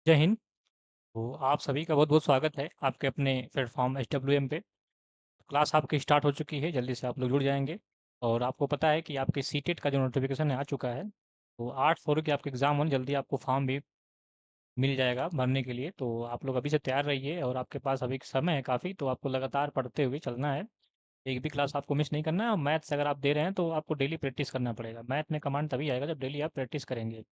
जय हिंद। तो आप सभी का बहुत-बहुत स्वागत है आपके अपने प्लेटफ़ॉर्म एसडब्ल्यूएम पे। क्लास आपकी स्टार्ट हो चुकी है, जल्दी से आप लोग जुड़ जाएँगे और आपको पता है कि आपके सीटेट का जो नोटिफ़िकेशन है आ चुका है। तो 8 फरवरी के आपके एग्ज़ाम होने जल्दी आपको फॉर्म भी मिल जाएगा भरने के लिए। तो आप लोग अभी से तैयार रहिए और आपके पास अभी समय है काफ़ी, तो आपको लगातार पढ़ते हुए चलना है। एक भी क्लास आपको मिस नहीं करना है और मैथ्स अगर आप दे रहे हैं तो आपको डेली प्रैक्टिस करना पड़ेगा। मैथ में कमांड तभी आएगा जब डेली आप प्रैक्टिस करेंगे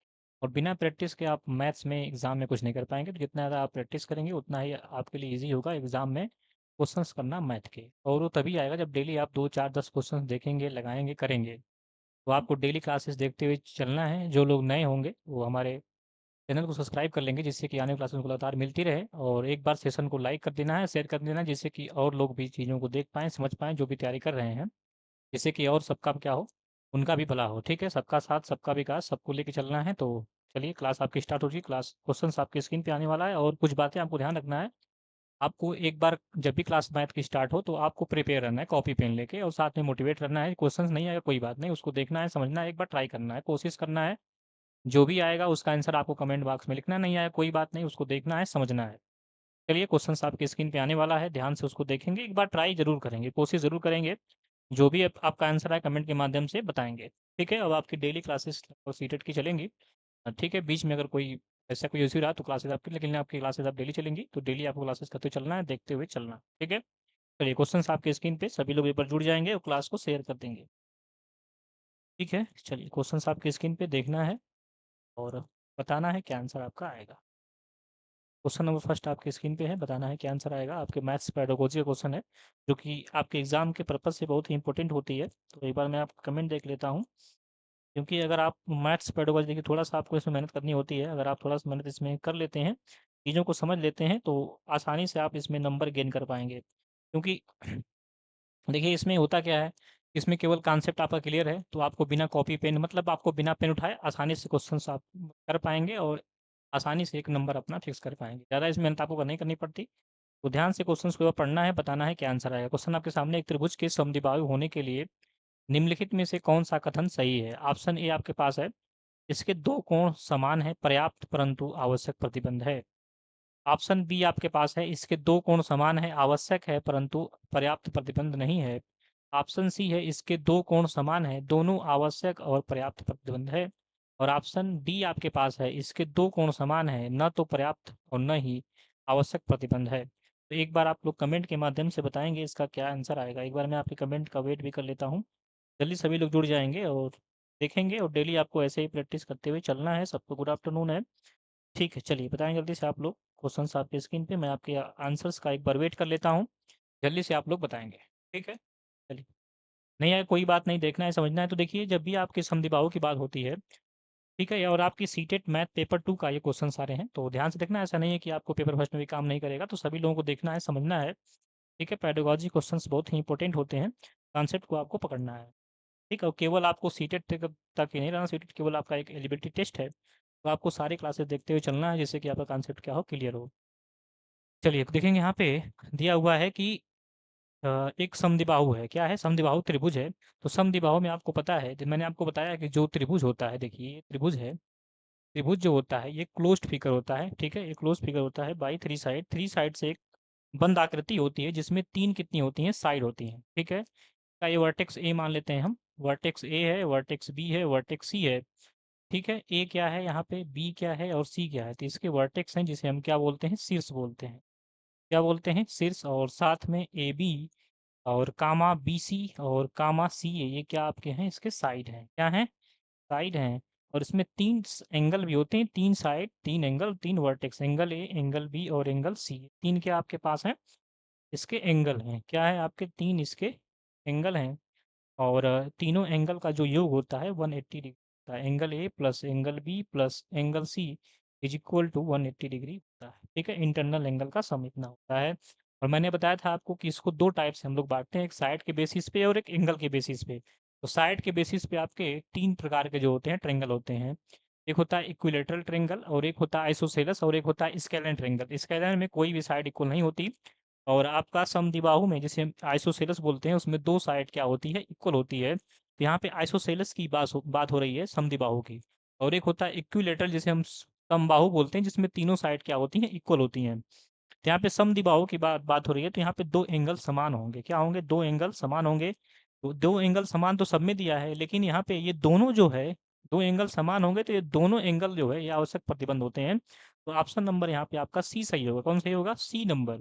और बिना प्रैक्टिस के आप मैथ्स में एग्ज़ाम में कुछ नहीं कर पाएँगे। तो जितना ज़्यादा आप प्रैक्टिस करेंगे उतना ही आपके लिए ईज़ी होगा एग्ज़ाम में क्वेश्चंस करना मैथ के। और वो तभी आएगा जब डेली आप 2, 4, 10 क्वेश्चंस देखेंगे, लगाएँगे, करेंगे। तो आपको डेली क्लासेस देखते हुए चलना है। जो लोग नए होंगे वो हमारे चैनल को सब्सक्राइब कर लेंगे जिससे कि आने वाली क्लासेस उनको लगातार मिलती रहे और एक बार सेशन को लाइक कर देना है, शेयर कर देना है जिससे कि और लोग भी चीज़ों को देख पाएँ, समझ पाएँ जो भी तैयारी कर रहे हैं। जिससे कि और सबका क्या हो, उनका भी भला हो, ठीक है? सबका साथ, सबका विकास, सबको लेके चलना है। तो चलिए क्लास आपकी स्टार्ट हो चुकी है, क्लास क्वेश्चन्स आपकी स्क्रीन पे आने वाला है और कुछ बातें आपको ध्यान रखना है। आपको एक बार जब भी क्लास मैथ की स्टार्ट हो तो आपको प्रिपेयर रहना है कॉपी पेन लेके और साथ में मोटिवेट रहना है। क्वेश्चन्स नहीं आएगा कोई बात नहीं, उसको देखना है, समझना है, एक बार ट्राई करना है, कोशिश करना है। जो भी आएगा उसका आंसर आपको कमेंट बॉक्स में लिखना है, नहीं आया कोई बात नहीं, उसको देखना है, समझना है। चलिए क्वेश्चन्स आपकी स्क्रीन पे आने वाला है, ध्यान से उसको देखेंगे, एक बार ट्राई ज़रूर करेंगे, कोशिश ज़रूर करेंगे। जो भी आपका आंसर आए कमेंट के माध्यम से बताएँगे, ठीक है? अब आपकी डेली क्लासेस और सीटेट की चलेंगी। ठीक है, बीच में अगर कोई ऐसा कोई इश्यू रहा तो क्लासेस आपकी लेकिन आपकी क्लासेस अब डेली चलेंगी, तो डेली आपको क्लासेस करते चलना है, देखते हुए चलना, ठीक है? चलिए क्वेश्चन्स आपके स्क्रीन पे सभी लोग एक बार जुड़ जाएँगे और क्लास को शेयर कर देंगे, ठीक है? चलिए क्वेश्चन्स आपकी स्क्रीन पे देखना है और बताना है क्या आंसर आपका आएगा। क्वेश्चन नंबर फर्स्ट आपकी स्क्रीन पे है, बताना है क्या आंसर आएगा। आपके मैथ्स पेडागोजी का क्वेश्चन है, जो कि आपके एग्ज़ाम के पर्पज़ से बहुत ही इम्पोर्टेंट होती है। तो एक बार मैं आपका कमेंट देख लेता हूँ। क्योंकि अगर आप मैथ्स पेडागोजी देखिए थोड़ा-सा आपको इसमें मेहनत करनी होती है। अगर आप थोड़ा-सा मेहनत इसमें कर लेते हैं, चीज़ों को समझ लेते हैं, तो आसानी से आप इसमें नंबर गेन कर पाएँगे। क्योंकि देखिए इसमें होता क्या है, इसमें केवल कॉन्सेप्ट आपका क्लियर है, तो आपको बिना कॉपी पेन मतलब आपको बिना पेन उठाए आसानी से क्वेश्चन्स आप कर पाएँगे और आसानी से एक नंबर अपना फिक्स कर पाएँगे। ज़्यादा इसमें मेहनत आपको नहीं करनी पड़ती। तो ध्यान से क्वेश्चन्स को पढ़ना है, बताना है क्या आंसर आएगा। क्वेश्चन आपके सामने एक त्रिभुज के समद्विबाहु होने के लिए निम्नलिखित में से कौन-सा कथन सही है? ऑप्शन ए आपके पास है, इसके 2 कोण समान हैं, पर्याप्त परंतु आवश्यक प्रतिबंध है। ऑप्शन बी आपके पास है, इसके 2 कोण समान हैं, आवश्यक है परंतु पर्याप्त प्रतिबंध नहीं है। ऑप्शन सी है, इसके 2 कोण समान हैं, दोनों आवश्यक और पर्याप्त प्रतिबंध है। और ऑप्शन डी आपके पास है, इसके 2 कोण समान हैं, न तो पर्याप्त और न ही आवश्यक प्रतिबंध है। तो एक बार आप लोग कमेंट के माध्यम से बताएँगे इसका क्या आंसर आएगा। एक बार मैं आपके कमेंट का वेट भी कर लेता हूँ। जल्दी सभी लोग जुड़ जाएँगे और देखेंगे और डेली आपको ऐसे ही प्रैक्टिस करते हुए चलना है। सबको गुड आफ्टरनून है। ठीक है, चलिए बताएँ जल्दी से आप लोग क्वेश्चन्स आपकी स्क्रीन पे मैं आपके आंसर्स का एक बार वेट कर लेता हूँ। जल्दी से आप लोग बताएँगे, ठीक है? चलिए, नहीं आया कोई बात नहीं, देखना है, समझना है तो देखिए जब भी आपके समद्विबाहु की बात होती है, ठीक है? और आपकी सीटेट मैथ पेपर 2 का ये क्वेश्चन्स आ रहे हैं, तो ध्यान से देखना ऐसा नहीं है कि आपको पेपर फर्स्ट में भी काम नहीं करेगा, तो सभी लोगों को देखना है, समझना है, ठीक है? पेडागॉजी क्वेश्चन्स बहुत ही इंपॉर्टेंट होते हैं, कॉन्सेप्ट को आपको पकड़ना है। ठीक है? और केवल आपको सीटेट तक ही नहीं रहना, सीटेट केवल आपका एक एलिजिबिलिटी टेस्ट है। तो आपको सारी क्लासेस देखते हुए चलना है जिससे कि आपका कॉन्सेप्ट क्या हो, क्लियर हो। चलिए देखेंगे यहाँ पे दिया हुआ है कि एक समद्विबाहु है, क्या है? समद्विबाहु त्रिभुज है। तो समद्विबाहु में आपको पता है, जो मैंने आपको बताया कि जो त्रिभुज होता है, देखिए ये त्रिभुज है। त्रिभुज जो होता है ये क्लोज़्ड फिगर होता है, ठीक है? ये क्लोज़्ड फिगर होता है बाय 3 साइड से एक बंद आकृति होती है जिसमें 3 कितनी होती हैं? साइड होती हैं, ठीक है? का ये वर्टेक्स ए मान लेते हैं हम, वर्टेक्स ए है, वर्टेक्स बी है, वर्टेक्स सी है, ठीक है? ए क्या है यहाँ पे, बी क्या है और सी क्या है? तो इसके वर्टेक्स हैं जिसे हम क्या बोलते हैं? शीर्ष बोलते हैं। क्या बोलते हैं? शीर्ष और साथ में ए बी और कामा बी सी और कामा सी ए ये क्या आपके हैं? इसके साइड हैं। क्या हैं? साइड हैं और इसमें 3 एंगल भी होते हैं, 3 side, 3 angle, 3 vertex, angle A, angle B और एंगल सी। 3 क्या आपके पास हैं? इसके एंगल हैं। क्या है आपके? 3 इसके एंगल हैं। और तीनों एंगल का जो योग होता है 180 डिग्री होता है। Angle A plus angle B plus angle C is equal to 180 degree होता है। ठीक है, इंटरनल एंगल का सम इतना होता है। और मैंने बताया था आपको कि इसको दो टाइप से हम लोग बांटते हैं, एक साइड के बेसिस पे और एक एंगल के बेसिस पे। तो साइड के बेसिस पे आपके तीन प्रकार के जो होते हैं ट्रेंगल होते हैं। एक होता है इक्विलेटरल ट्रेंगल और एक होता है आइसोसेलेस और एक होता है स्केलर ट्रेंगल। स्केलर में कोई भी साइड इक्वल नहीं होती और आपका समद्विबाहु में जिसे हम आइसोसेलेस बोलते हैं उसमें 2 साइड क्या होती है? इक्वल होती है। तो यहाँ पे आइसोसेलेस की बात हो रही है समद्विबाहु की। और एक होता है इक्विलेटरल जिसे हम समबाहु बोलते हैं, जिसमें तीनों साइड क्या होती हैं, इक्वल होती हैं। तो यहाँ पे समद्विबाहु की बात हो रही है, तो यहाँ पे दो एंगल समान होंगे। क्या होंगे? दो एंगल समान होंगे। तो दो एंगल समान तो सब में दिया है, लेकिन यहाँ पे ये दोनों जो है, दो एंगल समान होंगे, तो ये दोनों एंगल जो है ये आवश्यक प्रतिबंध होते हैं। तो ऑप्शन नंबर यहाँ पे आपका सी सही होगा। कौन सही होगा? C number.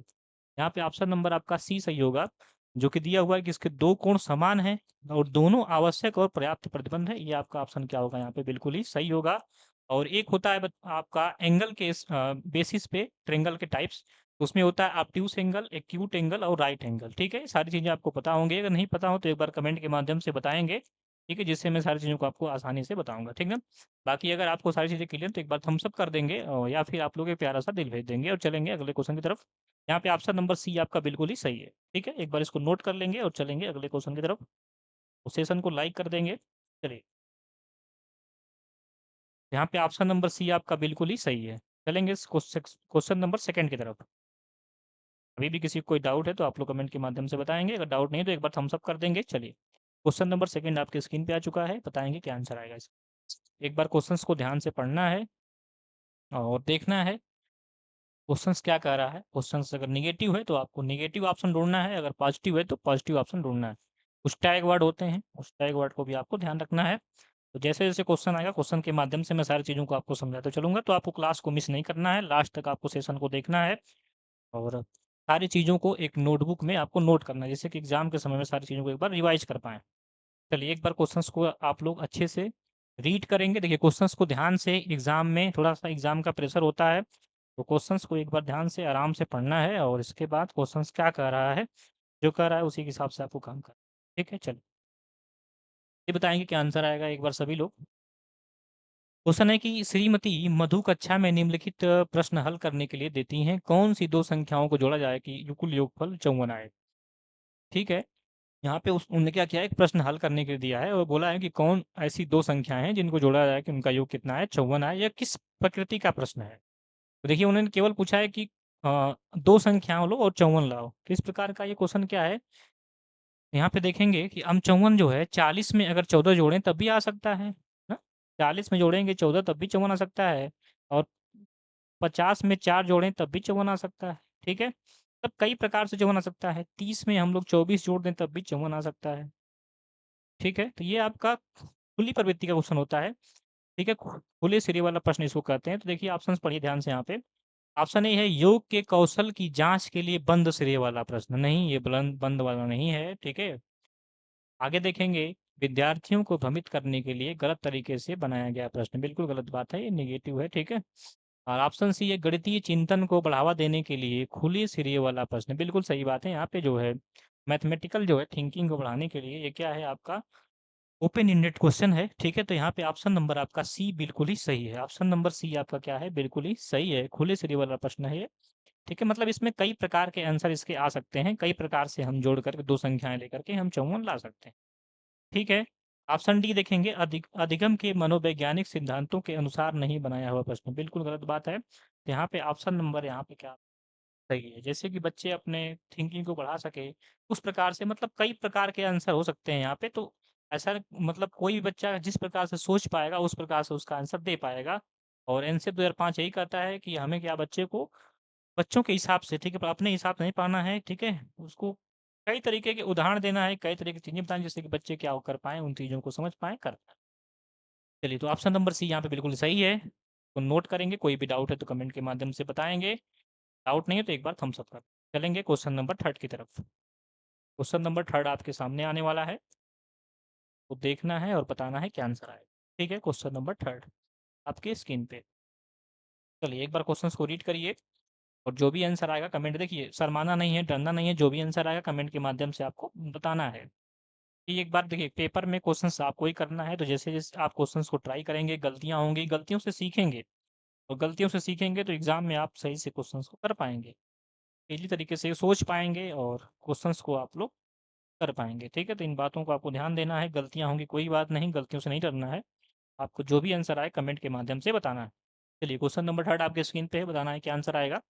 यहाँ पे ऑप्शन नंबर आपका सी सही होगा, जो कि दिया हुआ है कि इसके दो कोण समान हैं और दोनों आवश्यक और पर्याप्त प्रतिबंध है। ये आपका ऑप्शन क्या होगा? यहाँ पे बिल्कुल ही सही होगा। और एक होता है आपका एंगल के बेसिस पे ट्रेंगल के टाइप्स, उसमें होता है ऑब्ट्यूस एंगल, एक्यूट एंगल और राइट एंगल। ठीक है, सारी चीज़ें आपको पता होंगी। अगर नहीं पता हो तो एक बार कमेंट के माध्यम से बताएंगे, ठीक है, जिससे मैं सारी चीज़ों को आपको आसानी से बताऊंगा। ठीक है, बाकी अगर आपको सारी चीज़ें क्लियर तो एक बार थम्स अप कर देंगे, और या फिर आप लोग एक प्यारा सा दिल भेज देंगे, और चलेंगे अगले क्वेश्चन की तरफ। यहाँ पे ऑप्शन नंबर सी आपका बिल्कुल ही सही है। ठीक है, एक बार इसको नोट कर लेंगे और चलेंगे अगले क्वेश्चन की तरफ। उस सेशन को लाइक कर देंगे। चलिए, यहाँ पे ऑप्शन नंबर सी आपका बिल्कुल ही सही है। चलेंगे क्वेश्चन नंबर सेकंड की तरफ। अभी भी किसी को कोई डाउट है तो आप लोग कमेंट के माध्यम से बताएंगे, अगर डाउट नहीं तो एक बार थम्स अप कर देंगे। चलिए, क्वेश्चन नंबर सेकंड आपके स्क्रीन पे आ चुका है, बताएंगे क्या आंसर आएगा इसका। एक बार क्वेश्चंस को ध्यान से पढ़ना है और देखना है क्वेश्चंस क्या कह रहा है। क्वेश्चंस अगर निगेटिव है तो आपको निगेटिव ऑप्शन ढूंढना है, अगर पॉजिटिव है तो पॉजिटिव ऑप्शन ढूंढना है। कुछ टैग वर्ड होते हैं, उस टैग वर्ड को भी आपको ध्यान रखना है। तो जैसे जैसे क्वेश्चन आएगा, क्वेश्चन के माध्यम से मैं सारी चीज़ों को आपको समझाते चलूंगा, तो आपको क्लास को मिस नहीं करना है, लास्ट तक आपको सेशन को देखना है और सारी चीज़ों को एक नोटबुक में आपको नोट करना है, जिससे कि एग्जाम के समय में सारी चीज़ों को एक बार रिवाइज कर पाएँ। चलिए, एक बार क्वेश्चंस को आप लोग अच्छे से रीड करेंगे। देखिए, क्वेश्चंस को ध्यान से, एग्जाम में थोड़ा-सा एग्जाम का प्रेशर होता है, तो क्वेश्चंस को एक बार ध्यान से आराम से पढ़ना है और इसके बाद क्वेश्चंस क्या कह रहा है, जो कह रहा है उसी के हिसाब से आपको काम करना है। ठीक है, चलिए। ये बताएँगे क्या आंसर आएगा एक बार सभी लोग। क्वेश्चन है कि श्रीमती मधु कक्षा में निम्नलिखित प्रश्न हल करने के लिए देती हैं, कौन-सी 2 संख्याओं को जोड़ा जाए कि कुल योगफल 54 आए? ठीक है। यहाँ पे उस उन्होंने क्या किया है, एक प्रश्न हल करने के लिए दिया है और बोला है कि कौन ऐसी 2 संख्याएँ हैं जिनको जोड़ा जाए कि उनका योग कितना है, 54 आए, या किस प्रकृति का प्रश्न है? तो देखिए, उन्होंने केवल पूछा है कि 2 संख्याओं लो और 54 लाओ। किस प्रकार का ये क्वेश्चन क्या है? यहाँ पे देखेंगे कि हम 54 जो है 40 में अगर 14 जोड़ें तब भी आ सकता है ना? 40 में जोड़ेंगे 14 तब भी 54 आ सकता है, और 50 में 4 जोड़ें तब भी 54 आ सकता है। ठीक है? तब कई प्रकार से 54 आ सकता है। 30 में हम लोग 24 जोड़ दें तब भी 54 आ सकता है। ठीक है? तो ये आपका खुली प्रवृत्ति का क्वेश्चन होता है। ठीक है? खुले सिरे वाला प्रश्न इसको कहते हैं। तो देखिए, ऑप्शंस पढ़िए ध्यान से यहाँ पे। ऑप्शन ए है योग के कौशल की जाँच के लिए बंद सिरे वाला प्रश्न। नहीं, ये बलंद बंद वाला नहीं है। ठीक है? आगे देखेंगे, विद्यार्थियों को भ्रमित करने के लिए गलत तरीके से बनाया गया प्रश्न। बिल्कुल गलत बात है, ये नेगेटिव है। ठीक है? और ऑप्शन सी है गणितीय चिंतन को बढ़ावा देने के लिए खुले सिरे वाला प्रश्न। बिल्कुल सही बात है। यहाँ पे जो है मैथमेटिकल जो है थिंकिंग को बढ़ाने के लिए ये क्या है आपका ओपन एंडेड क्वेश्चन है। ठीक है, तो यहाँ पे ऑप्शन नंबर आपका सी बिल्कुल ही सही है। ऑप्शन नंबर सी आपका क्या है, बिल्कुल ही सही है। खुले सिरे वाला प्रश्न है ये। ठीक है, मतलब इसमें कई प्रकार के आंसर इसके आ सकते हैं, कई प्रकार से हम जोड़ करके 2 संख्याएँ लेकर के हम 54 ला सकते हैं। ठीक है, ऑप्शन डी देखेंगे, अधिगम के मनोवैज्ञानिक सिद्धांतों के अनुसार नहीं बनाया हुआ प्रश्न। बिल्कुल गलत बात है। तो यहाँ पे ऑप्शन नंबर यहाँ पे क्या सही है, जैसे कि बच्चे अपने थिंकिंग को बढ़ा सके, उस प्रकार से, मतलब कई प्रकार के आंसर हो सकते हैं यहाँ पे। तो ऐसा मतलब कोई भी बच्चा जिस प्रकार से सोच पाएगा उस प्रकार से उसका आंसर दे पाएगा। और एनसेप 2005 यही कहता है कि हमें क्या बच्चे को बच्चों के हिसाब से, ठीक है, पर अपने हिसाब से नहीं पढ़ना है। ठीक है, उसको कई तरीके के उदाहरण देना है, कई तरीके की चीज़ें बतानी, जिससे कि बच्चे क्या वो कर पाएँ, उन चीज़ों को समझ पाएँ, कर पाएँ। चलिए, तो ऑप्शन नंबर सी यहाँ पे बिल्कुल सही है। तो नोट करेंगे, कोई भी डाउट है तो कमेंट के माध्यम से बताएँगे। डाउट नहीं है तो एक बार थम्स अप कर चलेंगे क्वेश्चन नंबर थर्ड की तरफ। क्वेश्चन नंबर थर्ड आपके सामने आने वाला है, तो देखना है और बताना है क्या आंसर आएगा। ठीक है, क्वेश्चन नंबर थर्ड आपके स्क्रीन पे। चलिए, एक बार क्वेश्चंस को रीड करिए और जो भी आंसर आएगा कमेंट, देखिए शर्माना नहीं है, डरना नहीं है, जो भी आंसर आएगा कमेंट के माध्यम से आपको बताना है। कि एक बार देखिए, पेपर में क्वेश्चंस आपको ही करना है, तो जैसे-जैसे आप क्वेश्चंस को ट्राई करेंगे, गलतियाँ होंगी, गलतियों से सीखेंगे, और गलतियों से सीखेंगे तो एग्ज़ाम में आप सही से क्वेश्चंस को कर पाएँगे। ईज़ी तरीके से सोच पाएँगे और क्वेश्चंस को आप लोग कर पाएँगे। ठीक है? तो इन बातों को आपको ध्यान देना है, गलतियाँ होंगी कोई बात नहीं, गलतियों से नहीं डरना है। आपको जो भी आंसर आए कमेंट के माध्यम से बताना है। चलिए, क्वेश्चन नंबर थर्ड आपके स्क्रीन पे है, बताना है क्या आंसर आएगा।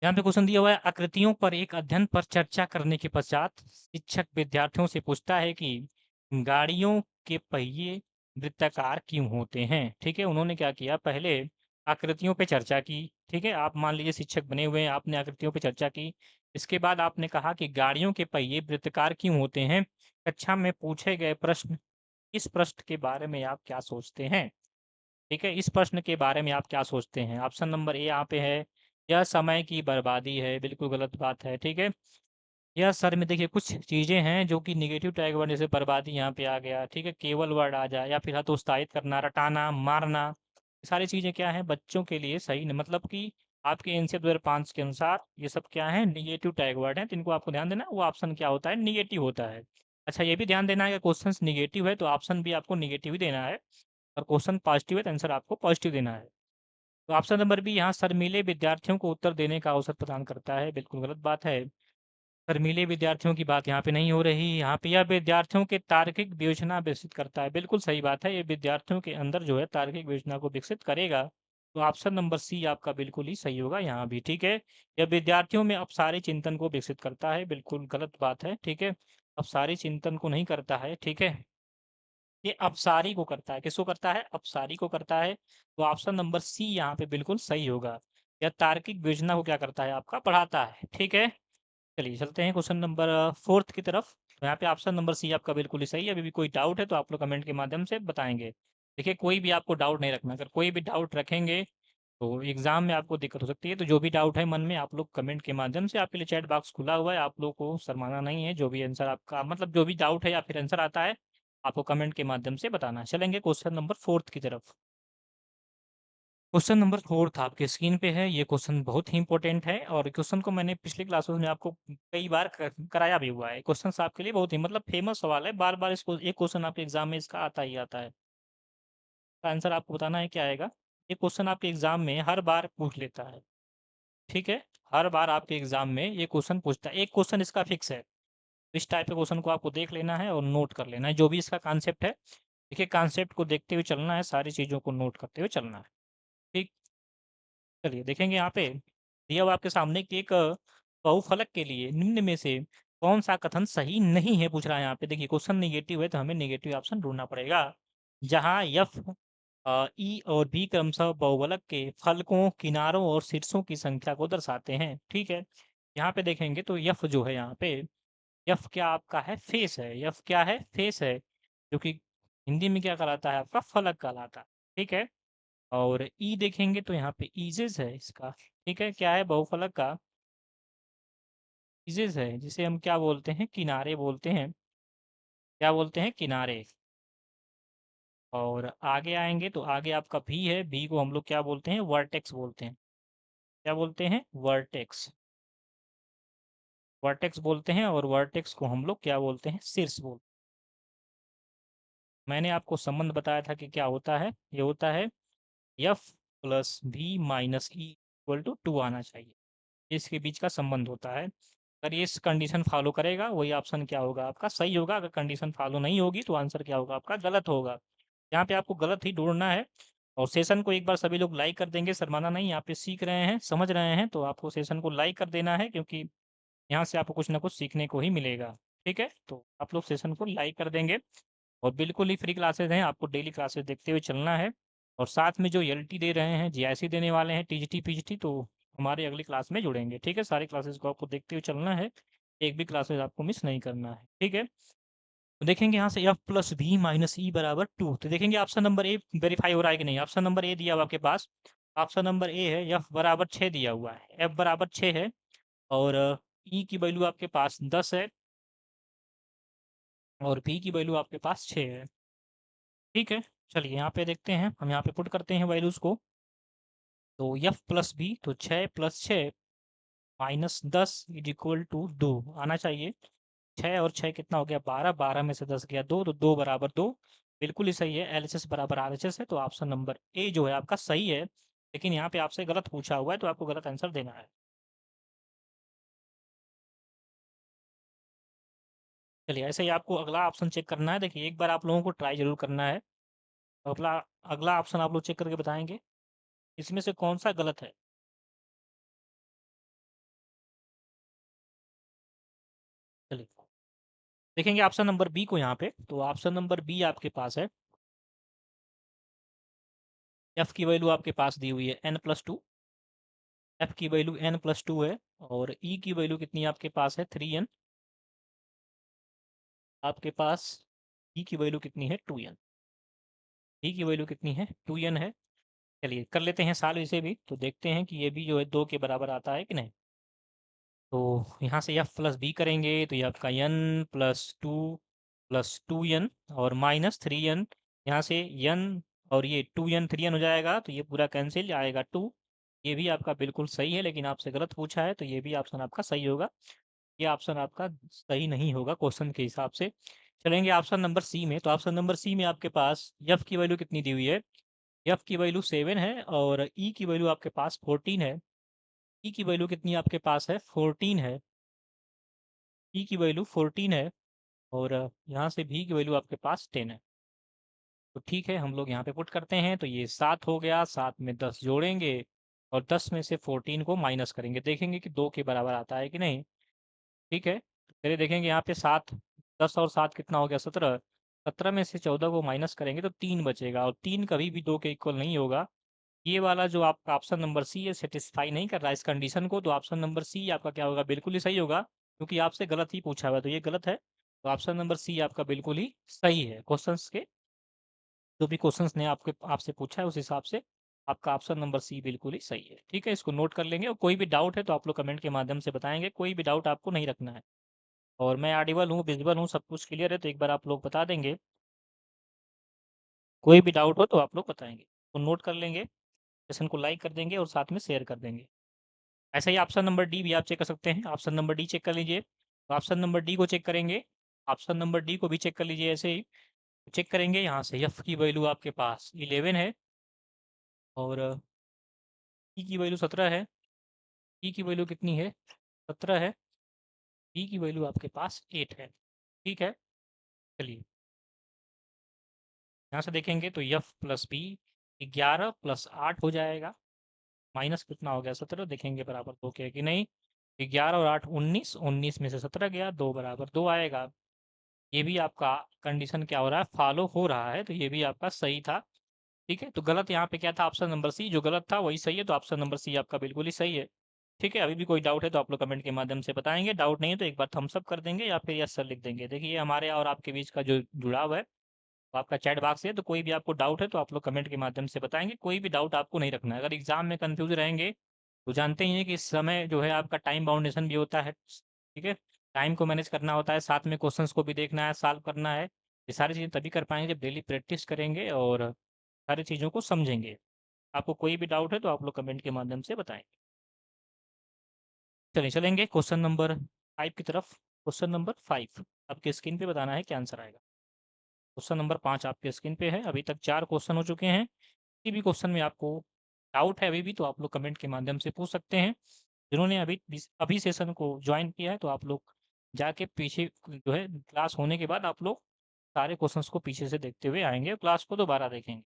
यहाँ पे क्वेश्चन दिया हुआ है, आकृतियों पर एक अध्ययन पर चर्चा करने के पश्चात शिक्षक विद्यार्थियों से पूछता है कि गाड़ियों के पहिए वृत्ताकार क्यों होते हैं? ठीक है, उन्होंने क्या किया, पहले आकृतियों पे चर्चा की। ठीक है, आप मान लीजिए शिक्षक बने हुए हैं, आपने आकृतियों पे चर्चा की। इसके बाद आपने कहा कि गाड़ियों के पहिए वृत्ताकार क्यों होते हैं? कक्षा में पूछे गए प्रश्न, इस प्रश्न के बारे में आप क्या सोचते हैं? ठीक है, इस प्रश्न के बारे में आप क्या सोचते हैं? ऑप्शन नंबर ए यहाँ पे है, यह समय की बर्बादी है, बिल्कुल गलत बात है। ठीक है, यह सर में देखिए कुछ चीज़ें हैं जो कि नेगेटिव टैग वर्ड, जैसे बर्बादी यहाँ पे आ गया। ठीक है, केवल वर्ड आ जाए या फिर हतोत्साहित करना, रटाना, मारना, ये सारी चीज़ें क्या हैं, बच्चों के लिए सही न, मतलब कि आपके एनसीईआरटी 2005 के अनुसार ये सब क्या है, नेगेटिव टैग वर्ड हैं, तो इनको आपको ध्यान देना है, वो ऑप्शन क्या होता है, नेगेटिव होता है। अच्छा, ये भी ध्यान देना है कि क्वेश्चन नेगेटिव है तो ऑप्शन भी आपको नेगेटिव ही देना है, और क्वेश्चन पॉजिटिव है तो आंसर आपको पॉजिटिव देना है। तो ऑप्शन नंबर बी यहाँ शर्मीले विद्यार्थियों को उत्तर देने का अवसर प्रदान करता है, बिल्कुल गलत बात है। शर्मीले विद्यार्थियों की बात यहाँ पे नहीं हो रही, यहाँ पे यह विद्यार्थियों के तार्किक विवेचना विकसित करता है, बिल्कुल सही बात है, ये विद्यार्थियों के अंदर जो है तार्किक विवेचना को विकसित करेगा। तो ऑप्शन नंबर सी आपका बिल्कुल ही सही होगा यहाँ भी। ठीक है, यह विद्यार्थियों में अपसारी चिंतन को विकसित करता है, बिल्कुल गलत बात है। ठीक है, अपसारी चिंतन को नहीं करता है। ठीक है, ये अपसारी को करता है, किसको करता है, अपसारी को करता है। तो ऑप्शन नंबर सी यहाँ पे बिल्कुल सही होगा। यह तार्किक विवेचना को क्या करता है, आपका बढ़ाता है। ठीक है, चलिए चलते हैं क्वेश्चन नंबर 4 की तरफ। तो यहाँ पे ऑप्शन नंबर सी आपका बिल्कुल ही सही है। अभी भी कोई डाउट है तो आप लोग कमेंट के माध्यम से बताएंगे। देखिए, कोई भी आपको डाउट नहीं रखना, अगर कोई भी डाउट रखेंगे तो एग्जाम में आपको दिक्कत हो सकती है। तो जो भी डाउट है मन में, आप लोग कमेंट के माध्यम से, आपके लिए चैट बॉक्स खुला हुआ है, आप लोग को शर्माना नहीं है। जो भी आंसर आपका, मतलब जो भी डाउट है या फिर आंसर आता है, आपको कमेंट के माध्यम से बताना है। चलेंगे क्वेश्चन नंबर 4 की तरफ। क्वेश्चन नंबर 4 आपके स्क्रीन पे है। ये क्वेश्चन बहुत ही इंपॉर्टेंट है, और क्वेश्चन को मैंने पिछले क्लासेस में आपको कई बार कराया भी हुआ है। क्वेश्चन आपके लिए बहुत ही मतलब फेमस सवाल है, बार बार इसको एक क्वेश्चन आपके एग्जाम में इसका आता ही आता है। इसका आंसर आपको बताना है क्या आएगा। ये क्वेश्चन आपके एग्जाम में हर बार पूछ लेता है। ठीक है, हर बार आपके एग्जाम में ये क्वेश्चन पूछता है, एक क्वेश्चन इसका फिक्स है। इस टाइप के क्वेश्चन को आपको देख लेना है और नोट कर लेना है, जो भी इसका कॉन्सेप्ट है। देखिए, कॉन्सेप्ट को देखते हुए चलना है, सारी चीज़ों को नोट करते हुए चलना है। ठीक, चलिए देखेंगे यहाँ पे दिया हुआ आपके सामने कि एक बहुफलक के लिए निम्न में से कौन सा कथन सही नहीं है, पूछ रहा है। यहाँ पे देखिए क्वेश्चन नेगेटिव है तो हमें नेगेटिव ऑप्शन ढूंढना पड़ेगा। जहाँ यफ, ई और बी क्रमशः बहुफलक के फलकों, किनारों और शीर्षों की संख्या को दर्शाते हैं। ठीक है, यहाँ पे देखेंगे तो यफ जो है यहाँ पे, यफ क्या आपका है, फेस है। यफ क्या है, फेस है, जो कि हिंदी में क्या कहलाता है, आपका फलक कहलाता है। ठीक है, और ई देखेंगे तो यहाँ पे ईजेस है इसका। ठीक है, क्या है, बहुफलक का ईजेस है, जिसे हम क्या बोलते हैं, किनारे बोलते हैं। क्या बोलते हैं, किनारे। और आगे आएंगे तो आगे आपका भी है, भी को हम लोग क्या बोलते हैं, वर्टेक्स बोलते हैं। क्या बोलते हैं, वर्टेक्स। वर्टेक्स बोलते हैं, और वर्टेक्स को हम लोग क्या बोलते हैं, शीर्ष बोलते हैं। मैंने आपको संबंध बताया था कि क्या होता है, ये होता है एफ प्लस भी माइनस ई इक्वल टू 2 आना चाहिए, इसके बीच का संबंध होता है। अगर ये इस कंडीशन फॉलो करेगा, वही ऑप्शन क्या होगा, आपका सही होगा। अगर कंडीशन फॉलो नहीं होगी तो आंसर क्या होगा, आपका गलत होगा। यहाँ पे आपको गलत ही ढूंढना है। और सेशन को एक बार सभी लोग लाइक कर देंगे, शर्माना नहीं। यहाँ पे सीख रहे हैं, समझ रहे हैं, तो आपको सेशन को लाइक कर देना है, क्योंकि यहाँ से आपको कुछ ना कुछ सीखने को ही मिलेगा। ठीक है, तो आप लोग सेशन को लाइक कर देंगे। और बिल्कुल ही फ्री क्लासेस हैं, आपको डेली क्लासेस देखते हुए चलना है। और साथ में जो एलटी दे रहे हैं, जीआईसी देने वाले हैं, टीजीटी पीजीटी, तो हमारे अगली क्लास में जुड़ेंगे। ठीक है, सारी क्लासेस को आपको देखते हुए चलना है, एक भी क्लासेस आपको मिस नहीं करना है। ठीक है, तो देखेंगे यहाँ से एफ प्लस भी माइनस ई बराबर 2। तो देखेंगे ऑप्शन नंबर ए वेरीफाई हो रहा है कि नहीं। ऑप्शन नंबर ए दिया हुआ आपके पास, ऑप्शन नंबर ए है, एफ बराबर 6 दिया हुआ है, एफ बराबर 6 है। और ई की वैल्यू आपके पास 10 है, और बी की वैल्यू आपके पास 6 है। ठीक है, चलिए यहाँ पे देखते हैं, हम यहाँ पे पुट करते हैं वैल्यूज़ को। तो एफ प्लस बी, तो 6 plus 6 minus 10 is equal to 2 आना चाहिए। 6 और 6 कितना हो गया, 12, 12 में से 10 गया 2, तो 2 बराबर 2, बिल्कुल ही सही है। एल एच एस बराबर आर एच एस है, तो ऑप्शन नंबर ए जो है आपका सही है। लेकिन यहाँ पे आपसे गलत पूछा हुआ है, तो आपको गलत आंसर देना है। चलिए, ऐसे ही आपको अगला ऑप्शन चेक करना है। देखिए, एक बार आप लोगों को ट्राई जरूर करना है। अगला अगला ऑप्शन आप लोग चेक करके बताएंगे इसमें से कौन सा गलत है। चलिए देखेंगे ऑप्शन नंबर बी को यहाँ पे। तो ऑप्शन नंबर बी आपके पास है, एफ की वैल्यू आपके पास दी हुई है n+2, एफ की वैल्यू n+2 है, और ई की वैल्यू कितनी आपके पास है 3n, आपके पास ई की वैल्यू कितनी है 2n, ई की वैल्यू कितनी है 2n है। चलिए कर लेते हैं सॉल्व इसे भी, तो देखते हैं कि ये भी जो है 2 के बराबर आता है कि नहीं। तो यहाँ से एफ प्लस बी करेंगे तो ये आपका n+2 + 2n और -3n, यहाँ से n और ये 2n 3n हो जाएगा, तो ये पूरा कैंसिल आएगा 2। ये भी आपका बिल्कुल सही है, लेकिन आपसे गलत पूछा है, तो ये भी ऑप्शन आपका सही होगा। ये ऑप्शन आपका सही नहीं होगा क्वेश्चन के हिसाब से। चलेंगे ऑप्शन नंबर सी में, तो ऑप्शन नंबर सी में आपके पास एफ की वैल्यू कितनी दी हुई है, एफ की वैल्यू 7 है, और ई की वैल्यू आपके पास 14 है। ई की वैल्यू कितनी आपके पास है 14 है, ई की वैल्यू 14 है, और यहाँ से भी की वैल्यू आपके पास 10 है। तो ठीक है, हम लोग यहाँ पे पुट करते हैं, तो ये 7 हो गया, 7 में 10 जोड़ेंगे और 10 में से 14 को माइनस करेंगे, देखेंगे कि 2 के बराबर आता है कि नहीं। ठीक है, चलिए देखेंगे यहाँ पे 7, 10 और 7 कितना हो गया 17, 17 में से 14 को माइनस करेंगे तो 3 बचेगा, और 3 कभी भी 2 के इक्वल नहीं होगा। ये वाला जो आपका ऑप्शन नंबर सी है सेटिस्फाई नहीं कर रहा है इस कंडीशन को, तो ऑप्शन नंबर सी आपका क्या होगा, बिल्कुल ही सही होगा, क्योंकि आपसे गलत ही पूछा हुआ है, तो ये गलत है। तो ऑप्शन नंबर सी आपका बिल्कुल ही सही है। क्वेश्चंस के जो भी क्वेश्चंस ने आपके आपसे पूछा है उस हिसाब से आपका ऑप्शन नंबर सी बिल्कुल ही सही है। ठीक है, इसको नोट कर लेंगे, और कोई भी डाउट है तो आप लोग कमेंट के माध्यम से बताएंगे, कोई भी डाउट आपको नहीं रखना है। और मैं ऑडिबल हूँ, विजिबल हूँ, सब कुछ क्लियर है, तो एक बार आप लोग बता देंगे। कोई भी डाउट हो तो आप लोग बताएंगे, तो नोट कर लेंगे, सेशन को लाइक कर देंगे और साथ में शेयर कर देंगे। ऐसा ही ऑप्शन नंबर डी भी आप चेक कर सकते हैं, ऑप्शन नंबर डी चेक कर लीजिए, तो ऑप्शन नंबर डी को चेक करेंगे, ऑप्शन नंबर डी को भी चेक कर लीजिए, ऐसे ही चेक करेंगे। यहाँ से एफ की वैल्यू आपके पास 11 है, और ई की वैल्यू 17 है, ई की वैल्यू कितनी है 17 है, ई की वैल्यू आपके पास 8 है। ठीक है, चलिए यहाँ से देखेंगे तो एफ प्लस बी 11 + 8 हो जाएगा, माइनस कितना हो गया 17, देखेंगे बराबर 2 के है कि नहीं। 11 और 8 19, 19 में से 17 गया, 2 बराबर 2 आएगा। ये भी आपका कंडीशन क्या हो रहा है, फॉलो हो रहा है, तो ये भी आपका सही था। ठीक है, तो गलत यहाँ पे क्या था, ऑप्शन नंबर सी, जो गलत था वही सही है, तो ऑप्शन नंबर सी आपका बिल्कुल ही सही है। ठीक है, अभी भी कोई डाउट है तो आप लोग कमेंट के माध्यम से बताएंगे, डाउट नहीं है तो एक बार थम्स अप कर देंगे या फिर यस सर लिख देंगे। देखिए हमारे और आपके बीच का जो जुड़ाव है, तो आपका चैट बॉक्स है, तो कोई भी आपको डाउट है तो आप लोग कमेंट के माध्यम से बताएंगे, कोई भी डाउट आपको नहीं रखना है। अगर एग्जाम में कंफ्यूज रहेंगे तो जानते ही हैं कि इस समय जो है आपका टाइम बाउंडेशन भी होता है। ठीक है, टाइम को मैनेज करना होता है, साथ में क्वेश्चंस को भी देखना है, सॉल्व करना है। ये सारी चीज़ें तभी कर पाएंगे जब डेली प्रैक्टिस करेंगे और सारी चीज़ों को समझेंगे। आपको कोई भी डाउट है तो आप लोग कमेंट के माध्यम से बताएंगे। चलिए चलेंगे क्वेश्चन नंबर 5 की तरफ। क्वेश्चन नंबर 5 आपके स्क्रीन पे बताना है क्या आंसर आएगा। क्वेश्चन नंबर 5 आपके स्क्रीन पे है। अभी तक 4 क्वेश्चन हो चुके हैं। किसी भी क्वेश्चन में आपको डाउट है अभी भी तो आप लोग कमेंट के माध्यम से पूछ सकते हैं। जिन्होंने अभी सेशन को ज्वाइन किया है तो आप लोग जाके पीछे जो है क्लास होने के बाद आप लोग सारे क्वेश्चंस को पीछे से देखते हुए आएंगे, क्लास को दोबारा देखेंगे।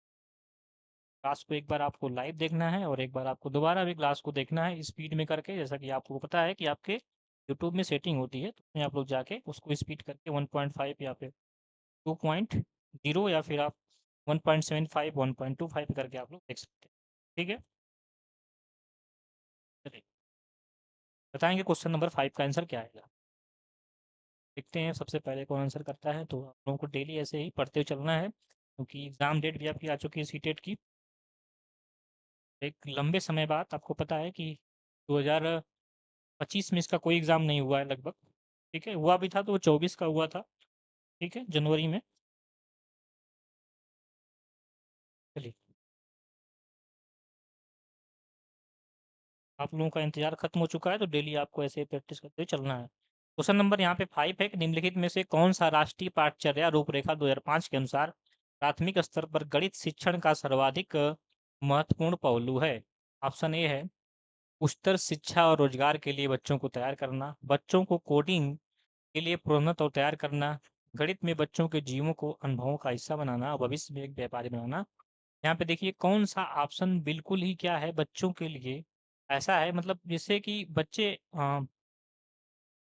क्लास को एक बार आपको लाइव देखना है और एक बार आपको दोबारा भी क्लास को देखना है स्पीड में करके, जैसा कि आपको पता है कि आपके यूट्यूब में सेटिंग होती है, तो उसमें आप लोग जाके उसको स्पीड करके 1.5 या फिर 2.0 या फिर आप 1.75 1.25 करके आप लोग देख सकते हैं। ठीक है, चलिए बताएंगे क्वेश्चन नंबर 5 का आंसर क्या आएगा। देखते हैं सबसे पहले कौन आंसर करता है, तो आप लोगों को डेली ऐसे ही पढ़ते हुए चलना है, क्योंकि एग्ज़ाम डेट भी आपकी आ चुकी है सीटेट की। एक लंबे समय बाद आपको पता है कि 2025 में इसका कोई एग्ज़ाम नहीं हुआ है लगभग। ठीक है, हुआ भी था तो वो 24 का हुआ था। ठीक है, जनवरी में। चलिए आप लोगों का इंतजार खत्म हो चुका है, तो डेली आपको ऐसे प्रैक्टिस करते हुए चलना है। क्वेश्चन नंबर यहाँ पे 5 है कि निम्नलिखित में से कौन सा राष्ट्रीय पाठचर्या रूपरेखा 2005 के अनुसार प्राथमिक स्तर पर गणित शिक्षण का सर्वाधिक महत्वपूर्ण पहलू है। ऑप्शन ए है उच्चतर शिक्षा और रोजगार के लिए बच्चों को तैयार करना, बच्चों को कोडिंग के लिए प्रोन्नत और तैयार करना, गणित में बच्चों के जीवों को अनुभवों का हिस्सा बनाना, भविष्य में एक व्यापारी बनाना। यहाँ पे देखिए कौन सा ऑप्शन बिल्कुल ही क्या है बच्चों के लिए ऐसा है, मतलब जिससे कि बच्चे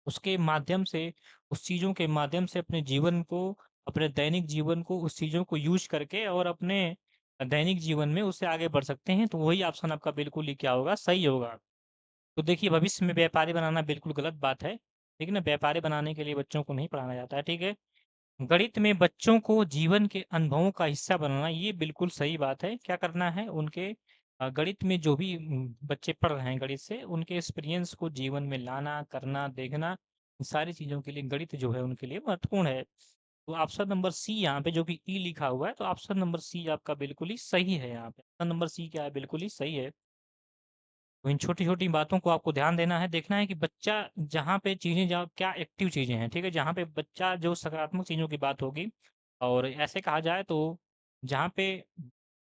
उसके माध्यम से उस चीज़ों के माध्यम से अपने जीवन को, अपने दैनिक जीवन को उस चीज़ों को यूज करके और अपने दैनिक जीवन में उससे आगे बढ़ सकते हैं, तो वही ऑप्शन आपका बिल्कुल ही क्या होगा, सही होगा। तो देखिए भविष्य में व्यापारी बनाना बिल्कुल गलत बात है, ठीक है ना? व्यापारी बनाने के लिए बच्चों को नहीं पढ़ाना जाता है, ठीक है? गणित में बच्चों को जीवन के अनुभवों का हिस्सा बनाना ये बिल्कुल सही बात है। क्या करना है उनके गणित में जो भी बच्चे पढ़ रहे हैं गणित से उनके एक्सपीरियंस को जीवन में लाना, करना, देखना, इन सारी चीज़ों के लिए गणित जो है उनके लिए महत्वपूर्ण है। तो ऑप्शन नंबर सी यहाँ पे जो कि ई लिखा हुआ है, तो ऑप्शन नंबर सी आपका बिल्कुल ही सही है यहाँ पे। ऑप्शन नंबर सी क्या है? बिल्कुल ही सही है। तो इन छोटी-छोटी बातों को आपको ध्यान देना है, देखना है कि बच्चा जहाँ पे चीज़ें जहाँ क्या एक्टिव चीज़ें हैं, ठीक है? जहाँ पे बच्चा जो सकारात्मक चीज़ों की बात होगी और ऐसे कहा जाए तो जहाँ पे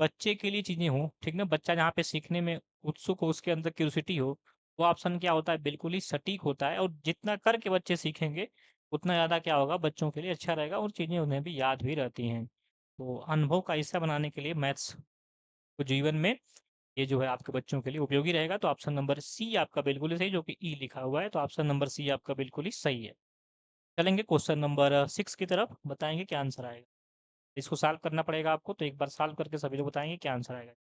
बच्चे के लिए चीज़ें हों, ठीक ना? बच्चा जहाँ पे सीखने में उत्सुक हो, उसके अंदर क्यूरियोसिटी हो, वो ऑप्शन क्या होता है? बिल्कुल ही सटीक होता है और जितना करके बच्चे सीखेंगे, उतना ज़्यादा क्या होगा बच्चों के लिए अच्छा रहेगा और चीज़ें उन्हें भी याद भी रहती हैं। तो अनुभव का हिस्सा बनाने के लिए मैथ्स को जीवन में ये जो है आपके बच्चों के लिए उपयोगी रहेगा, तो ऑप्शन नंबर सी आपका बिल्कुल ही सही जो कि ई लिखा हुआ है, तो ऑप्शन नंबर सी आपका बिल्कुल ही सही है। चलेंगे क्वेश्चन नंबर 6 की तरफ, बताएँगे क्या आंसर आएगा। इसको सॉल्व करना पड़ेगा आपको, तो एक बार सॉल्व करके सभी लोग बताएँगे क्या आंसर आएगा।